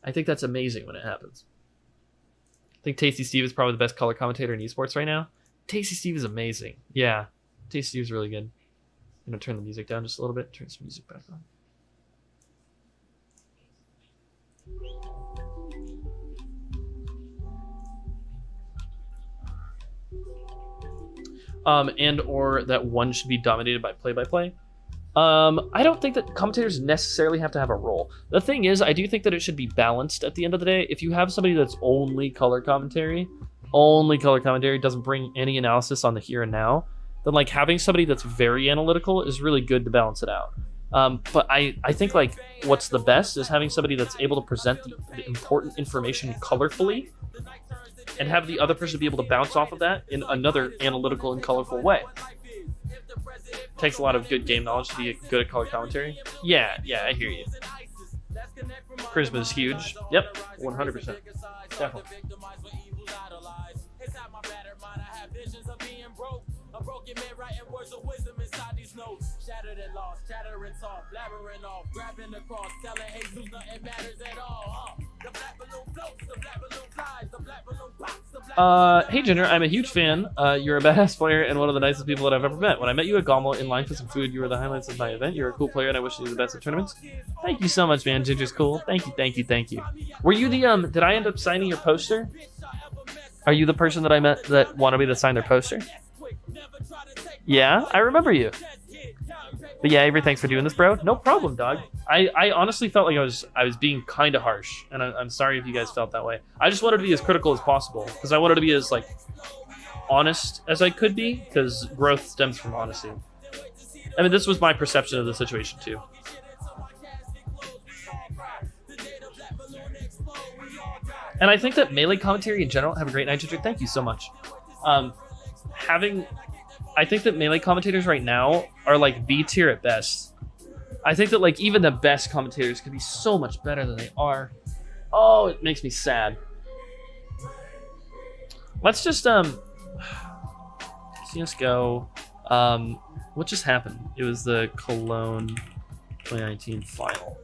I think that's amazing when it happens. I think Tasty Steve is probably the best color commentator in esports right now. Tasty Steve is amazing. Yeah, Tasty Steve is really good. I'm gonna turn the music down just a little bit. Turn some music back on. And or that one should be dominated by play-by-play. I don't think that commentators necessarily have to have a role. The thing is, I do think that it should be balanced at the end of the day. If you have somebody that's only color commentary doesn't bring any analysis on the here and now, then like having somebody that's very analytical is really good to balance it out. But I think like what's the best is having somebody that's able to present the important information colorfully and have the other person be able to bounce off of that in another analytical and colorful way. Takes a lot of good game knowledge to be good at color commentary. Yeah, I hear you. Charisma is huge. Yep, 100%. Definitely. A broken man writing words of wisdom inside these notes. Shattered and lost, chattering soft, blabbering off, grabbing the cross, telling Jesus nothing matters at all. The black balloon floats, the black balloon flies, the black balloon pops, the black hey Ginger, I'm a huge fan. You're a badass player and one of the nicest people that I've ever met. When I met you at Gommel in line for some food, you were the highlights of my event. You're a cool player and I wish you the best at tournaments. Thank you so much, man. Ginger's cool. Thank you. Were you the did I end up signing your poster? Are you the person that I met that wanted me to sign their poster? Yeah, I remember you. But yeah, Avery, thanks for doing this, bro. No problem, dog. I honestly felt like I was being kind of harsh, and I'm sorry if you guys felt that way. I just wanted to be as critical as possible, because I wanted to be as like honest as I could be, because growth stems from honesty. I mean, this was my perception of the situation too. And I think that melee commentary in general, have a great night, Ginger. Thank you so much. I think that melee commentators right now are like B tier at best. I think that like even the best commentators could be so much better than they are. Oh, it makes me sad. Let's just CSGO. What just happened? It was the Cologne 2019 final.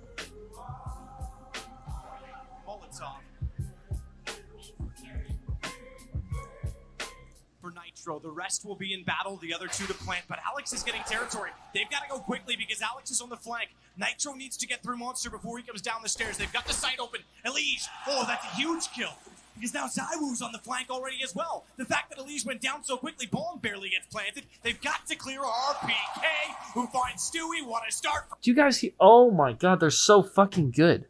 The rest will be in battle, the other two to plant, but Alex is getting territory. They've got to go quickly because Alex is on the flank. Nitro needs to get through Monster before he comes down the stairs. They've got the site open. Elige, oh, that's a huge kill. Because now Zywoo's on the flank already as well. The fact that Elige went down so quickly, bomb barely gets planted. They've got to clear RPK, who finds Stewie. Want to start? Do you guys see? Oh my god, they're so fucking good.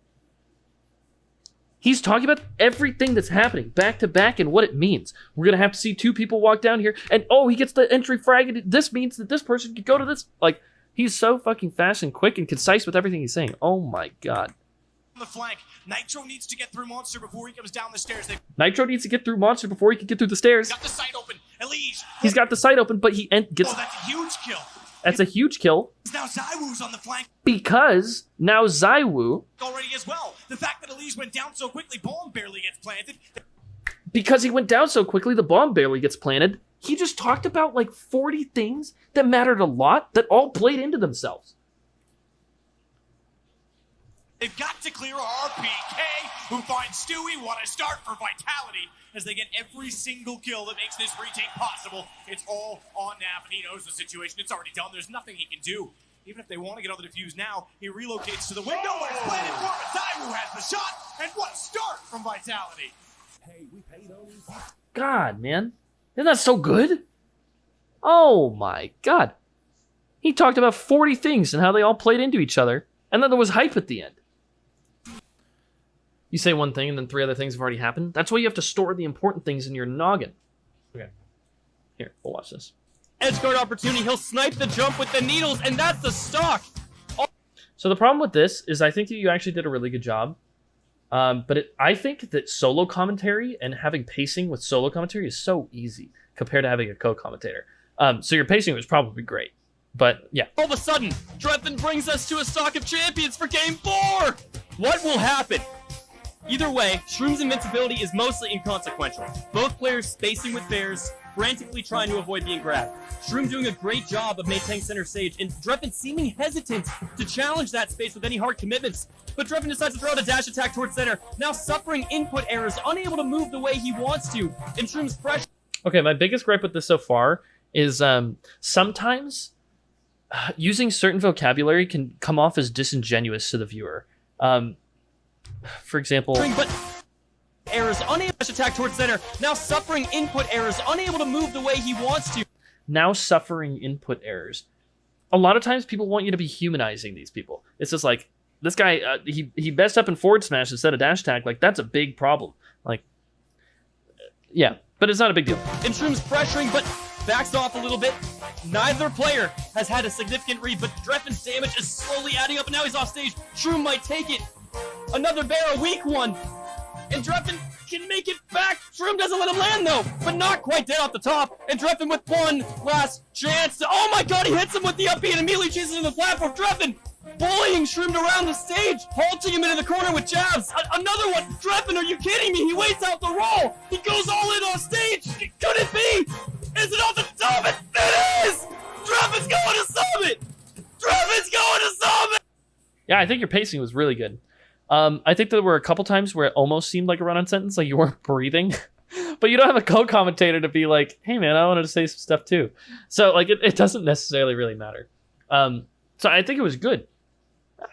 He's talking about everything that's happening back to back and what it means. We're going to have to see 2 people walk down here and oh, he gets the entry frag and this means that this person could go to this. Like, he's so fucking fast and quick and concise with everything he's saying. Oh my god. On the flank, Nitro needs to get through Monster before he comes down the stairs. Nitro needs to get through Monster before he can get through the stairs. Got the site open. Elige. He's got the site open, but he gets... Oh, that's a huge kill. That's a huge kill. Now Zywoo's on the flank. Because now Zywoo... already as well. The fact that Elige went down so quickly, bomb barely gets planted. Because he went down so quickly, the bomb barely gets planted. He just talked about like 40 things that mattered a lot that all played into themselves. They've got to clear RPK, who finds Stewie. What a start for Vitality as they get every single kill that makes this retake possible. It's all on Nap, and he knows the situation. It's already done. There's nothing he can do. Even if they want to get on the defuse now, he relocates to the window where it's planted for, but Zywoo has the shot, and what a start from Vitality. God, man. Isn't that so good? Oh my god. He talked about 40 things and how they all played into each other, and then there was hype at the end. You say one thing and then 3 other things have already happened. That's why you have to store the important things in your noggin. Okay. Here, we'll watch this. Edge guard opportunity, he'll snipe the jump with the needles, and that's the stock! So the problem with this is I think that you actually did a really good job. But I think that solo commentary and having pacing with solo commentary is so easy compared to having a co-commentator. So your pacing was probably great. But yeah. All of a sudden, Dreffen brings us to a stock of champions for Game 4! What will happen? Either way, Shroom's invincibility is mostly inconsequential. Both players spacing with bears, frantically trying to avoid being grabbed. Shroom doing a great job of maintaining center stage, and Dreffen seeming hesitant to challenge that space with any hard commitments. But Dreffen decides to throw out a dash attack towards center, now suffering input errors, unable to move the way he wants to. And Shroom's pressure... Okay, my biggest gripe with this so far is sometimes using certain vocabulary can come off as disingenuous to the viewer. For example... But errors, unable to attack towards center, now suffering input errors, unable to move the way he wants to. Now suffering input errors. A lot of times people want you to be humanizing these people. It's just like, this guy, he messed up in forward smash instead of dash attack. Like, that's a big problem. Like, yeah, but it's not a big deal. And Shroom's pressuring, but backs off a little bit. Neither player has had a significant read, but Dreffen's damage is slowly adding up, and now he's off stage. Shroom might take it. Another bear, a weak one. And Dreffen can make it back. Shroom doesn't let him land, though, but not quite dead off the top. And Dreffen with one last chance to... Oh my god, he hits him with the up B and immediately chases him to the platform. Dreffen bullying Shroom around the stage, halting him into the corner with jabs. Another one. Dreffen, are you kidding me? He waits out the roll. He goes all in on stage. Could it be? Is it off the top? It is! Dreffen's going to Summit! Dreffen's going to Summit! Yeah, I think your pacing was really good. I think there were a couple times where it almost seemed like a run-on sentence, like you weren't breathing. But you don't have a co-commentator to be like, hey man, I wanted to say some stuff too. So like it doesn't necessarily really matter. So I think it was good.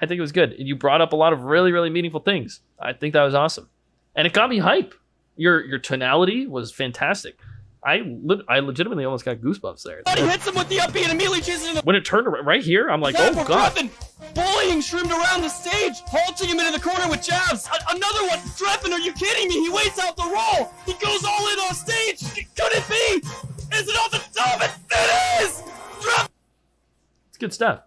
I think it was good. You brought up a lot of really, really meaningful things. I think that was awesome. And it got me hype. Your tonality was fantastic. I legitimately almost got goosebumps there. He hits him with the up B and immediately chases him to the When it turned right here, I'm like, oh god. Dreffen bullying Shroom around the stage, halting him into the corner with jabs. Another one. Dreffen, are you kidding me? He waits out the roll. He goes all in on stage. Could it be? Is it off the top? It is! Dreffen! It's good stuff.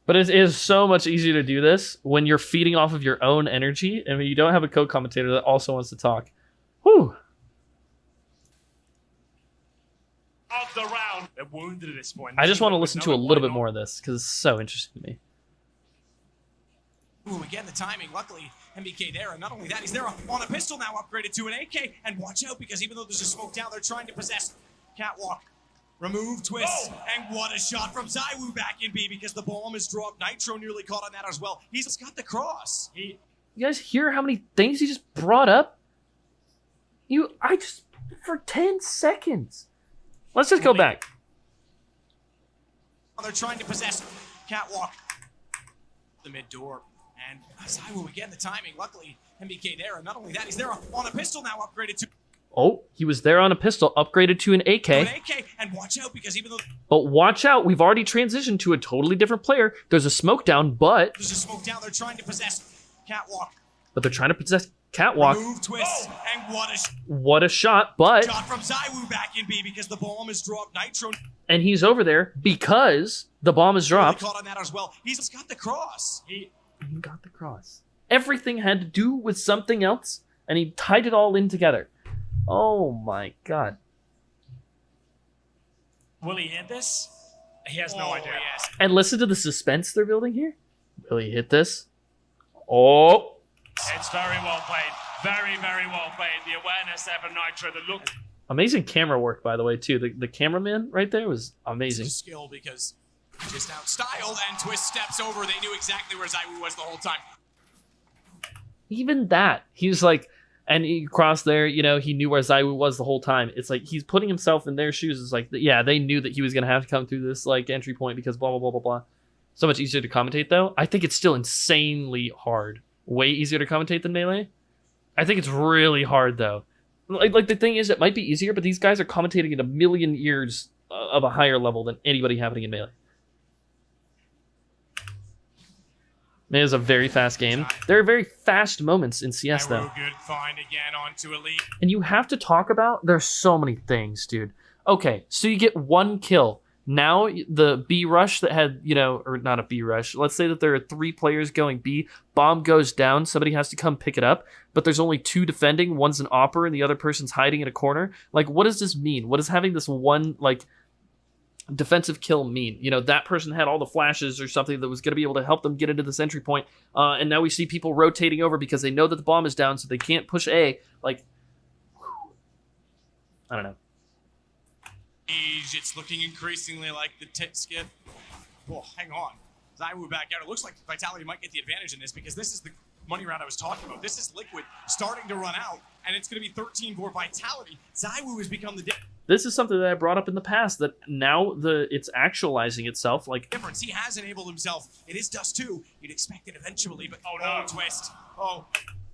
But it is so much easier to do this when you're feeding off of your own energy and when you don't have a co-commentator that also wants to talk. Whew. Of the round. They're wounded at this point. I just want to listen to a little bit more of this because it's so interesting to me. Ooh, again, the timing. Luckily, MBK there. And not only that, he's there on a pistol now, upgraded to an AK. And watch out, because even though there's a smoke down, they're trying to possess Catwalk. Remove twist, and what a shot from Zywoo back in B because the bomb is dropped. Nitro nearly caught on that as well. He's got the cross. You guys hear how many things he just brought up? For 10 seconds. Let's just go back. They're trying to possess Catwalk. The mid door. And Zywoo again, the timing. Luckily, MBK there. And not only that, he's there on a pistol now, upgraded to... Oh, he was there on a pistol, upgraded to an AK. And watch out, because even though... But watch out, we've already transitioned to a totally different player. There's a smoke down, but... There's a smoke down, they're trying to possess Catwalk. But they're trying to possess Catwalk. Remove twist, and what a shot, but... Shot from Zywoo back in B because the bomb is dropped. Nitro... And he's over there because the bomb is dropped. Caught on that as well. He's got the cross. He got the cross. Everything had to do with something else, and he tied it all in together. Oh my god. Will he hit this? He has no idea. Yes. And listen to the suspense they're building here. Will he hit this? Oh. It's very well played. Very, very well played. The awareness there from Nitro, the look. Amazing camera work, by the way, too. The cameraman right there was amazing. It's a skill because Just outstyled, and Twist steps over. They knew exactly where Zaiwu was the whole time. Even that, he's like, and he crossed there, you know, he knew where Zaiwu was the whole time. It's like he's putting himself in their shoes. It's like, yeah, they knew that he was going to have to come through this like entry point because blah, blah, blah, blah, blah. So much easier to commentate, though. I think it's still insanely hard. Way easier to commentate than Melee. I think it's really hard, though. Like the thing is, it might be easier, but these guys are commentating at a million years of a higher level than anybody happening in Melee. It is a very fast game. There are very fast moments in CS, though. Good find again onto Elite. And you have to talk about, there's so many things, dude. Okay, so you get one kill. Now, the B rush that had, you know, or not a B rush. Let's say that there are 3 players going B. Bomb goes down. Somebody has to come pick it up. But there's only 2 defending. One's an opper and the other person's hiding in a corner. Like, what does this mean? What does having this one, like, defensive kill mean? You know, that person had all the flashes or something that was going to be able to help them get into this entry point. And now we see people rotating over because they know that the bomb is down, so they can't push A. Like, I don't know. It's looking increasingly like the tit skip. Oh, hang on. Zaiwu back out. It looks like Vitality might get the advantage in this because this is the money round I was talking about. This is Liquid starting to run out, and it's going to be 13 for Vitality. Zaiwu has become the This is something that I brought up in the past, that now it's actualizing itself. Like, difference. He has enabled himself. It is Dust 2. You'd expect it eventually, but Oh, no. Twist. Oh,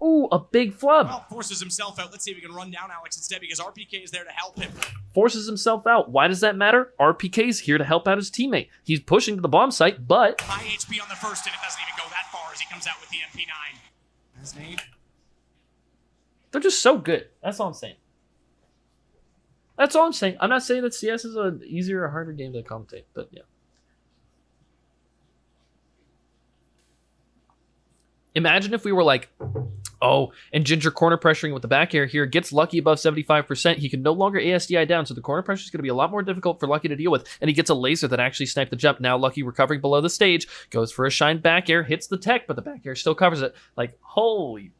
ooh, a big flub. well, forces himself out. Let's see if we can run down Alex instead because RPK is there to help him. Forces himself out. Why does that matter? RPK's here to help out his teammate. He's pushing to the bomb site, but High HP on the first, and it doesn't even go that far as he comes out with the MP9. As Nate. they're just so good. That's all I'm saying. That's all I'm saying. I'm not saying that CS is an easier or harder game to commentate, but yeah. Imagine if we were like, oh, and Ginger corner pressuring with the back air here, gets Lucky above 75%. He can no longer ASDI down, so the corner pressure is going to be a lot more difficult for Lucky to deal with. And he gets a laser that actually sniped the jump. Now Lucky recovering below the stage, goes for a shine back air, hits the tech, but the back air still covers it. Like, holy,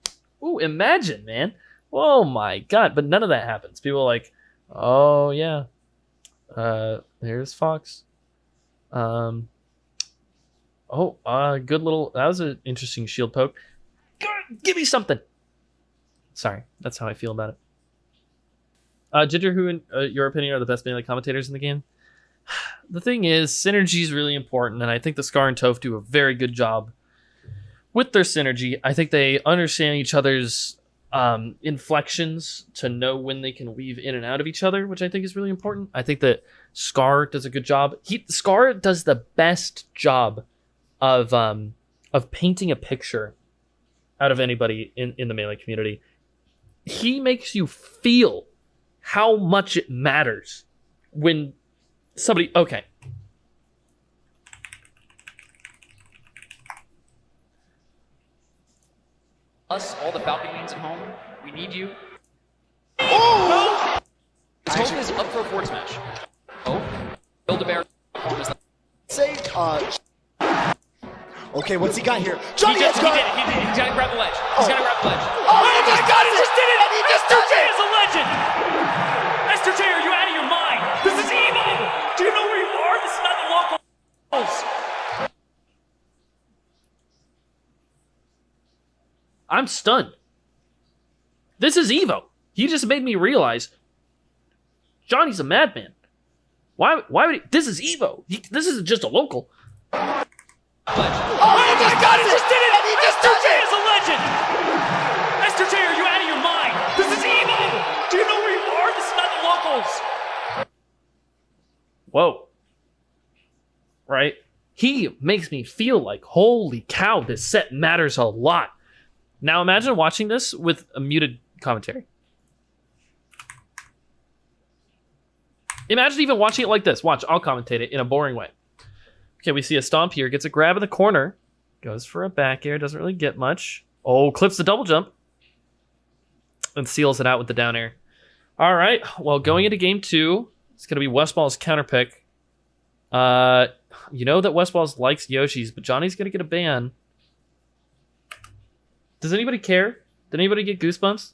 ooh, imagine, man. Oh my god, but none of that happens. People are like, oh yeah, there's Fox. Good little, that was an interesting shield poke. Give me something. Sorry, that's how I feel about it. Ginger, who in your opinion are the best melee commentators in the game? The thing is, synergy is really important, and I think the Scar and Toph do a very good job with their synergy. I think they understand each other's inflections to know when they can weave in and out of each other, which I think is really important. I think that Scar does a good job. Scar does the best job of painting a picture out of anybody in the melee community. He makes you feel how much it matters when somebody... Okay. Us, all the Falcon mains at home, we need you. Oh! Toph is up for a forward smash. Oh, Build-A-Bear. Say, okay, what's he got here? Johnny has got it! He's gotta grab the ledge. He's gotta grab the ledge. Oh my god, he just did it! He just Mr. did J it! is a legend! Mr. J, are you out of your mind? This is evil! Do you know where you are? This is not the locals! I'm stunned. This is Evo. He just made me realize Johnny's a madman. Why would he? This is Evo. This isn't just a local. Oh my god, he just did it! And he just Mr. did J it! is a legend! Mr. J, are you out of your mind? This is evil! Do you know where you are? This is not the locals! Whoa. Right? He makes me feel like, holy cow, this set matters a lot. Now imagine watching this with a muted commentary. Imagine even watching it like this. Watch, I'll commentate it in a boring way. Okay, we see a stomp here. Gets a grab in the corner. Goes for a back air. Doesn't really get much. Oh, clips the double jump. And seals it out with the down air. All right, well, going into game 2, it's going to be Westball's counter pick. You know that Westballs likes Yoshi's, but Johnny's going to get a ban. Does anybody care? Did anybody get goosebumps?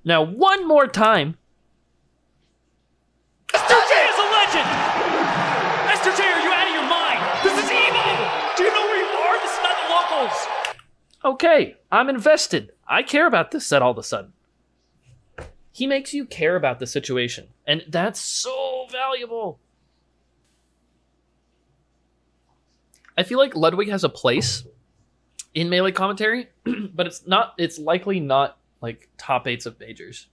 Now, one more time. okay, I'm invested. I care about this set all of a sudden. He makes you care about the situation, and that's so valuable. I feel like Ludwig has a place in Melee commentary, but it's likely not like top 8s of majors.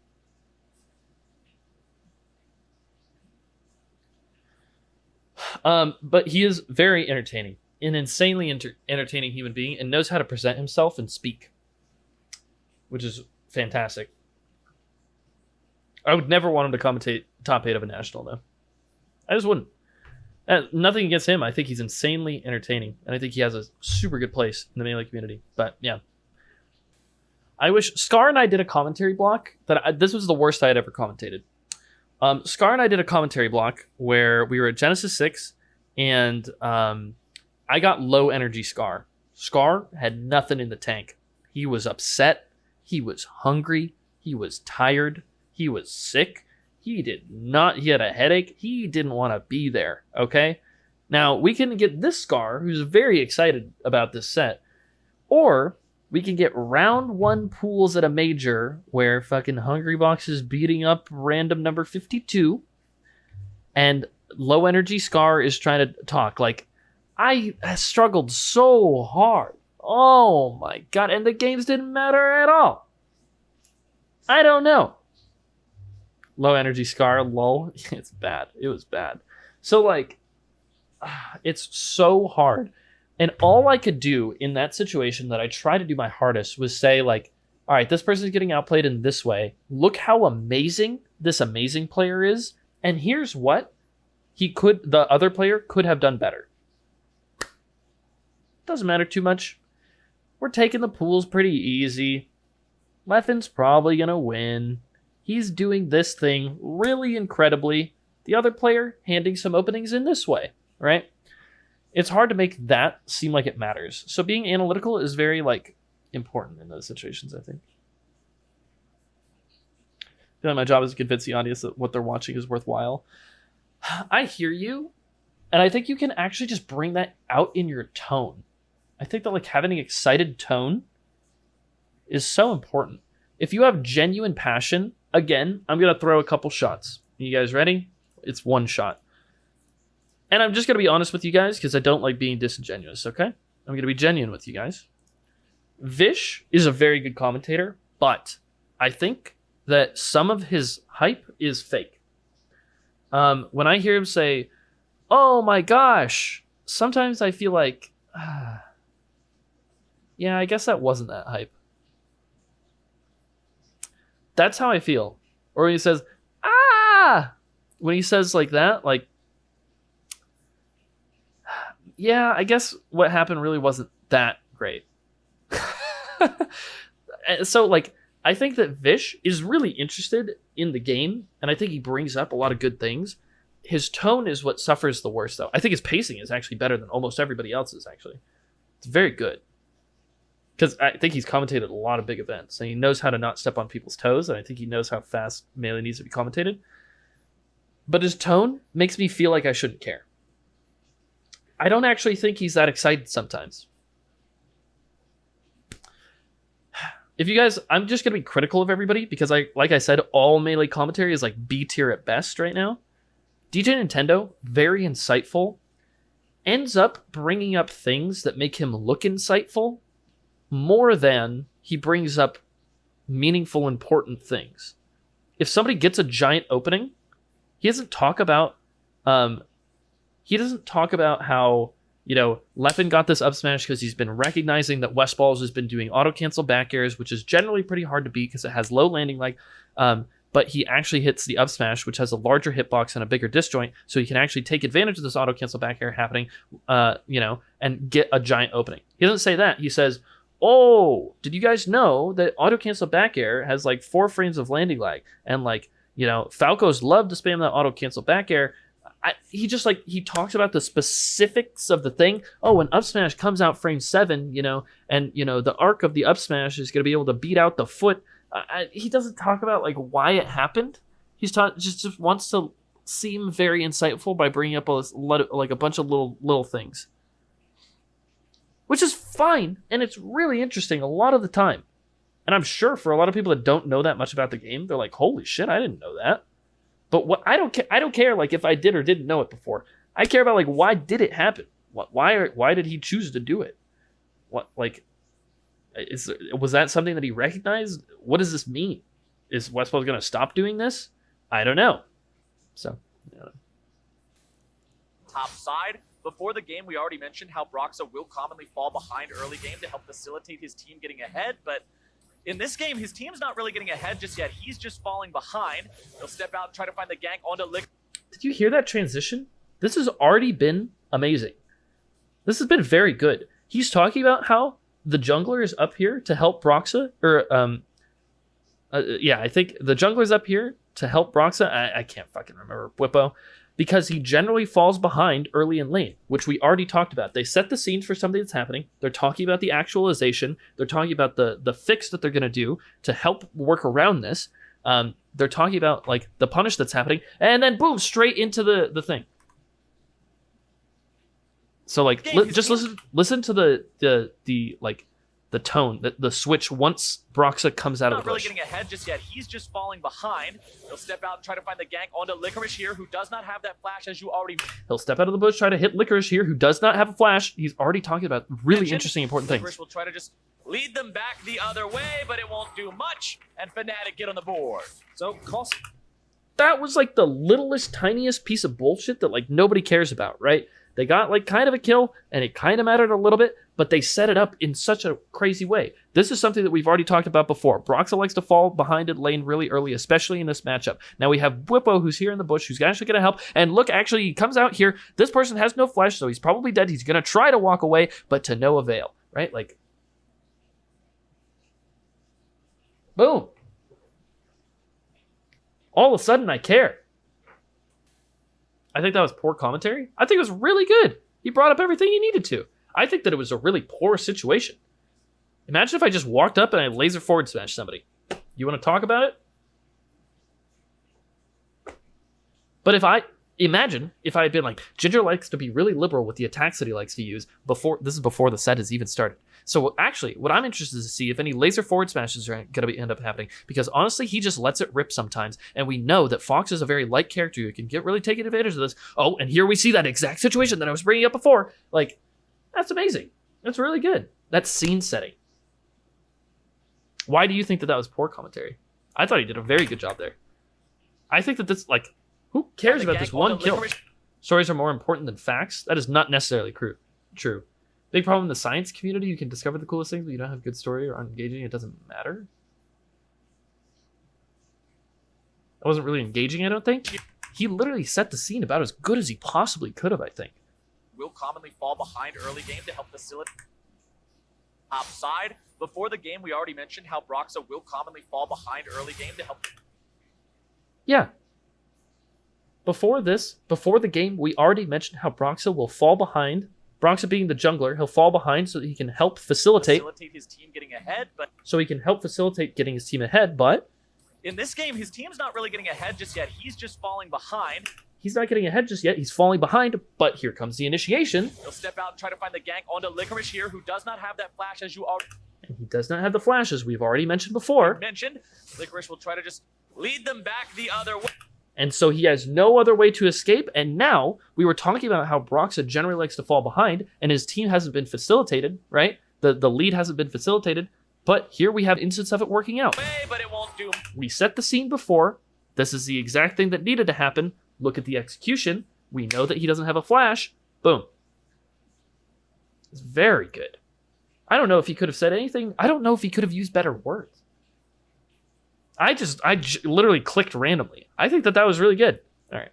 But he is very entertaining, an insanely entertaining human being, and knows how to present himself and speak, which is fantastic. I would never want him to commentate top 8 of a national, though. I just wouldn't. Nothing against him. I think he's insanely entertaining, and I think he has a super good place in the Melee community. But yeah, I wish Scar and I did a commentary block. This was the worst I had ever commentated. Scar and I did a commentary block where we were at Genesis 6, and I got low energy Scar. Scar had nothing in the tank. He was upset. He was hungry. He was tired. He was sick. He had a headache. He didn't want to be there, okay? Now, we can get this Scar, who's very excited about this set, or we can get round 1 pools at a major where fucking Hungrybox is beating up random number 52, and low energy Scar is trying to talk. Like, I struggled so hard. Oh my god, and the games didn't matter at all. I don't know. Low energy Scar, lol. It's bad. It was bad. So, like, it's so hard. And all I could do in that situation that I tried to do my hardest was say, like, all right, this person's getting outplayed in this way. Look how amazing this amazing player is. And here's what the other player could have done better. Doesn't matter too much. We're taking the pools pretty easy. Leffen's probably going to win. He's doing this thing really incredibly. The other player handing some openings in this way, right? It's hard to make that seem like it matters. So being analytical is very, like, important in those situations, I think. I feel like my job is to convince the audience that what they're watching is worthwhile. I hear you, and I think you can actually just bring that out in your tone. I think that, like, having an excited tone is so important. If you have genuine passion, again, I'm going to throw a couple shots. You guys ready? It's 1 shot. And I'm just going to be honest with you guys because I don't like being disingenuous, okay? I'm going to be genuine with you guys. Vish is a very good commentator, but I think that some of his hype is fake. When I hear him say, oh my gosh, sometimes I feel like, yeah, I guess that wasn't that hype. That's how I feel. Or when he says, when he says like that, like, yeah, I guess what happened really wasn't that great. So, like, I think that Vish is really interested in the game, and I think he brings up a lot of good things. His tone is what suffers the worst, though. I think his pacing is actually better than almost everybody else's, actually. It's very good. Because I think he's commentated a lot of big events, and he knows how to not step on people's toes, and I think he knows how fast Melee needs to be commentated. But his tone makes me feel like I shouldn't care. I don't actually think he's that excited sometimes. If you guys, I'm just going to be critical of everybody, because like I said, all Melee commentary is like B tier at best right now. DJ Nintendo, very insightful, ends up bringing up things that make him look insightful, more than he brings up meaningful, important things. If somebody gets a giant opening, he doesn't talk about how, you know, Leffen got this up smash because he's been recognizing that Westballs has been doing auto cancel back airs, which is generally pretty hard to beat because it has low landing leg. But he actually hits the up smash, which has a larger hitbox and a bigger disjoint, so he can actually take advantage of this auto cancel back air happening, and get a giant opening. He doesn't say that. He says, oh, did you guys know that auto cancel back air has like 4 frames of landing lag? And like, you know, Falcos love to spam that auto cancel back air. He talks about the specifics of the thing. Oh, when up smash comes out frame 7, you know, and you know the arc of the up smash is going to be able to beat out the foot. He doesn't talk about like why it happened. He's just wants to seem very insightful by bringing up a bunch of little things. which is fine, and it's really interesting a lot of the time. And I'm sure for a lot of people that don't know that much about the game, they're like, holy shit, I didn't know that. But what I don't care like if I did or didn't know it before. I care about like why did it happen? Why did he choose to do it? Was that something that he recognized? What does this mean? Is Westball's going to stop doing this? I don't know. So, yeah. Top side. Before the game, we already mentioned how Broxa will commonly fall behind early game to help facilitate his team getting ahead, but in this game, his team's not really getting ahead just yet. He's just falling behind. He'll step out and try to find the gank onto Lick. Did you hear that transition? This has already been amazing. This has been very good. He's talking about how the jungler is up here to help Broxa, I think the jungler's up here to help Broxa. I can't fucking remember Whippo, because he generally falls behind early in lane, which we already talked about. They set the scenes for something that's happening. They're talking about the actualization. They're talking about the fix that they're going to do to help work around this. They're talking about like the punish that's happening, and then boom, straight into the thing. So like, just listen to the tone, the switch once Broxa comes out of the bush. Not really getting ahead just yet. He's just falling behind. He'll step out and try to find the gank onto Licorice here, who does not have that flash, as you already. He'll step out of the bush, try to hit Licorice here, who does not have a flash. He's already talking about really interesting, important things. Licorice will try to just lead them back the other way, but it won't do much. And Fnatic get on the board. So cost. That was like the littlest, tiniest piece of bullshit that like nobody cares about, right? They got like kind of a kill, and it kind of mattered a little bit, but they set it up in such a crazy way. This is something that we've already talked about before. Broxa likes to fall behind in lane really early, especially in this matchup. Now we have Whippo, who's here in the bush, who's actually going to help. And look, actually, he comes out here. This person has no flash, so he's probably dead. He's going to try to walk away, but to no avail, right? Like, boom. All of a sudden, I care. I think that was poor commentary. I think it was really good. He brought up everything he needed to. I think that it was a really poor situation. Imagine if I just walked up and I laser forward smashed somebody. You want to talk about it? But imagine if I had been like, Ginger likes to be really liberal with the attacks that he likes to use this is before the set has even started. So actually, what I'm interested to see if any laser forward smashes are going to end up happening, because honestly, he just lets it rip sometimes, and we know that Fox is a very light character who can get really taking advantage of this. Oh, and here we see that exact situation that I was bringing up before. Like, that's amazing. That's really good. That's scene setting. Why do you think that was poor commentary? I thought he did a very good job there. I think that this, like, who cares about this one kill? Stories are more important than facts. That is not necessarily true. Big problem in the science community. You can discover the coolest things, but you don't have good story or engaging. It doesn't matter. I wasn't really engaging, I don't think. He literally set the scene about as good as he possibly could have, I think. Will commonly fall behind early game to help facilitate. Top side. Before the game, we already mentioned how Broxa will commonly fall behind early game to help. Yeah. Before the game, we already mentioned how Broxa will fall behind. Broxa being the jungler, he'll fall behind so that he can help facilitate his team getting ahead, but getting his team ahead, but in this game, his team's not really getting ahead just yet. He's just falling behind. He's not getting ahead just yet. He's falling behind, but here comes the initiation. He'll step out and try to find the gank onto Licorice here, who does not have that flash, as you already. And he does not have the flash, as we've already mentioned before. Licorice will try to just lead them back the other way. And so he has no other way to escape. And now we were talking about how Broxa generally likes to fall behind, and his team hasn't been facilitated, right? The lead hasn't been facilitated. But here we have instance of it working out. But it won't do. We set the scene before. This is the exact thing that needed to happen. Look at the execution. We know that he doesn't have a flash. Boom. It's very good. I don't know if he could have said anything. I don't know if he could have used better words. I literally clicked randomly. I think that was really good. All right.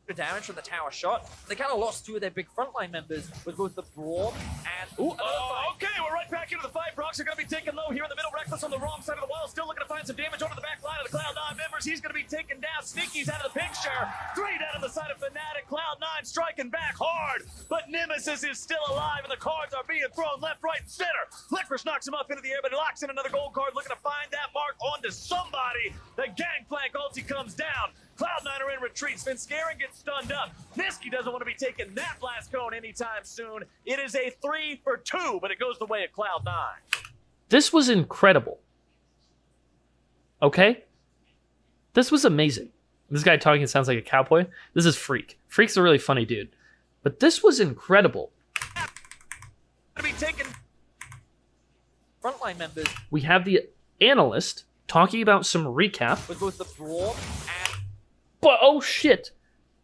The damage from the tower shot. They kind of lost two of their big frontline members with both the Braum and... Okay, we're right back into the fight. Brox are going to be taken low here in the middle. Reckless on the wrong side of the wall. Still looking to find some damage onto the back line of the Cloud9 members. He's going to be taken down. Sneaky's out of the picture. 3 down on the side of Fnatic. Cloud9 Cloud9 striking back hard, but Nemesis is still alive, and the cards are being thrown left, right, and center. Licorice knocks him up into the air, but he locks in another gold card, looking to find that mark onto somebody. The Gangplank ulti comes down. Cloud9 are in retreat. Svenskeren gets stunned up. Niski doesn't want to be taking that blast cone anytime soon. It is a 3 for 2, but it goes the way of Cloud9. This was incredible. Okay? This was amazing. This guy talking sounds like a cowboy. This is Freak. Freak's a really funny dude. But this was incredible. To be taken. Frontline members We have the analyst talking about some recap. with both the Braum and But oh shit.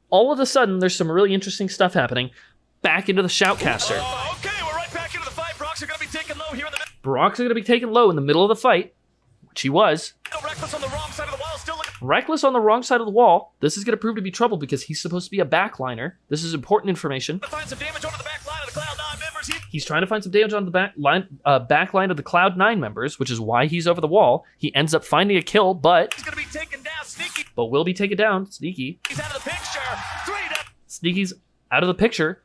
All of a sudden, there's some really interesting stuff happening. Back into the Shoutcaster. Okay, we're right back into the fight. Brox are going to be taken low here in the middle. Brock's going to be taken low in the middle of the fight, which he was. Reckless on the wrong side of the wall, still looking. Reckless on the wrong side of the wall. This is going to prove to be trouble because he's supposed to be a backliner. This is important information. To find some damage onto the back line of the Cloud9 members. He's trying to find some damage on the back line of the Cloud9 members, which is why he's over the wall. He ends up finding a kill, but He's going to be taken down. Sneaky. will be taken down. Sneaky. He's out of the picture. 3 down Sneaky's out of the picture,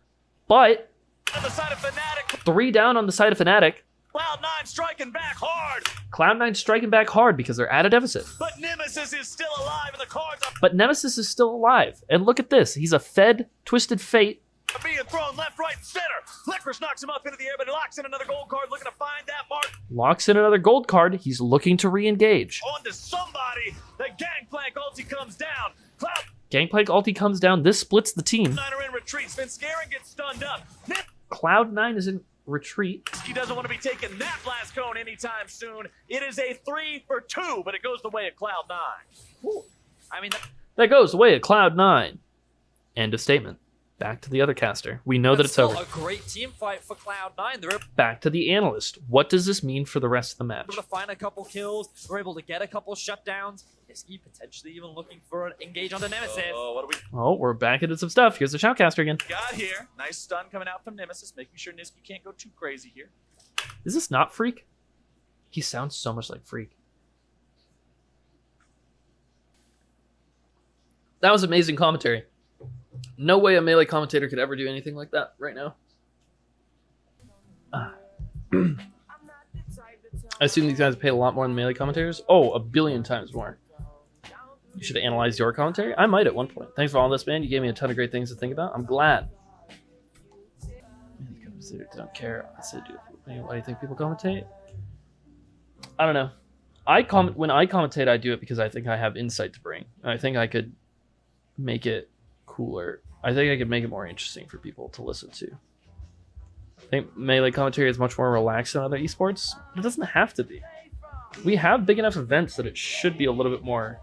but on the side of Fnatic. 3 down on the side of Fnatic. Cloud9 striking back hard, Cloud9 striking back hard because they're at a deficit. but Nemesis is still alive, and the cards are But Nemesis is still alive. And look at this. He's a fed, Twisted Fate. being thrown left, right, and center. Licorice knocks him up into the air, but he locks in another gold card, looking to find that mark Locks in another gold card. He's looking to re-engage. onto somebody. The Gangplank ulti comes down. Cloud9 Gangplank ulti comes down. This splits the team. are in retreat. Svenskeren gets stunned up. Cloud9 is in retreat. He doesn't want to be taking that blast cone anytime soon. It is a 3 for 2, but it goes the way of Cloud9. I mean, That goes the way of Cloud9. End of statement. Back to the other caster. We know that that's it's still over. a great team fight for Cloud9. They're able Back to the analyst. What does this mean for the rest of the match? to find a couple kills. They're able to get a couple shutdowns. Niski potentially even looking for an engage on the Nemesis. What do we Oh, we're back into some stuff. Here's the Shoutcaster again. got here? Nice stun coming out from Nemesis, making sure Niski can't go too crazy here. Is this not Freak? He sounds so much like Freak. That was amazing commentary. No way a Melee commentator could ever do anything like that right now. I assume these guys paid a lot more than Melee commentators. Oh, a billion times more. You should have analyzed your commentary. I might at one point. Thanks for all this, man. You gave me a ton of great things to think about. I'm glad. Don't care. I said, dude, why do you think people commentate? I don't know. When I commentate, I do it because I think I have insight to bring. I think I could make it cooler. I think I could make it more interesting for people to listen to. I think Melee commentary is much more relaxed than other esports. It doesn't have to be. We have big enough events that it should be a little bit more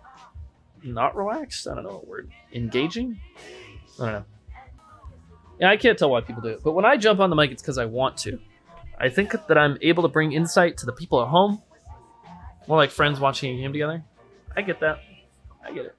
not relaxed. I don't know what word. Engaging? I don't know. Yeah, I can't tell why people do it. But when I jump on the mic, it's because I want to. I think that I'm able to bring insight to the people at home. More like friends watching a game together. I get that. I get it.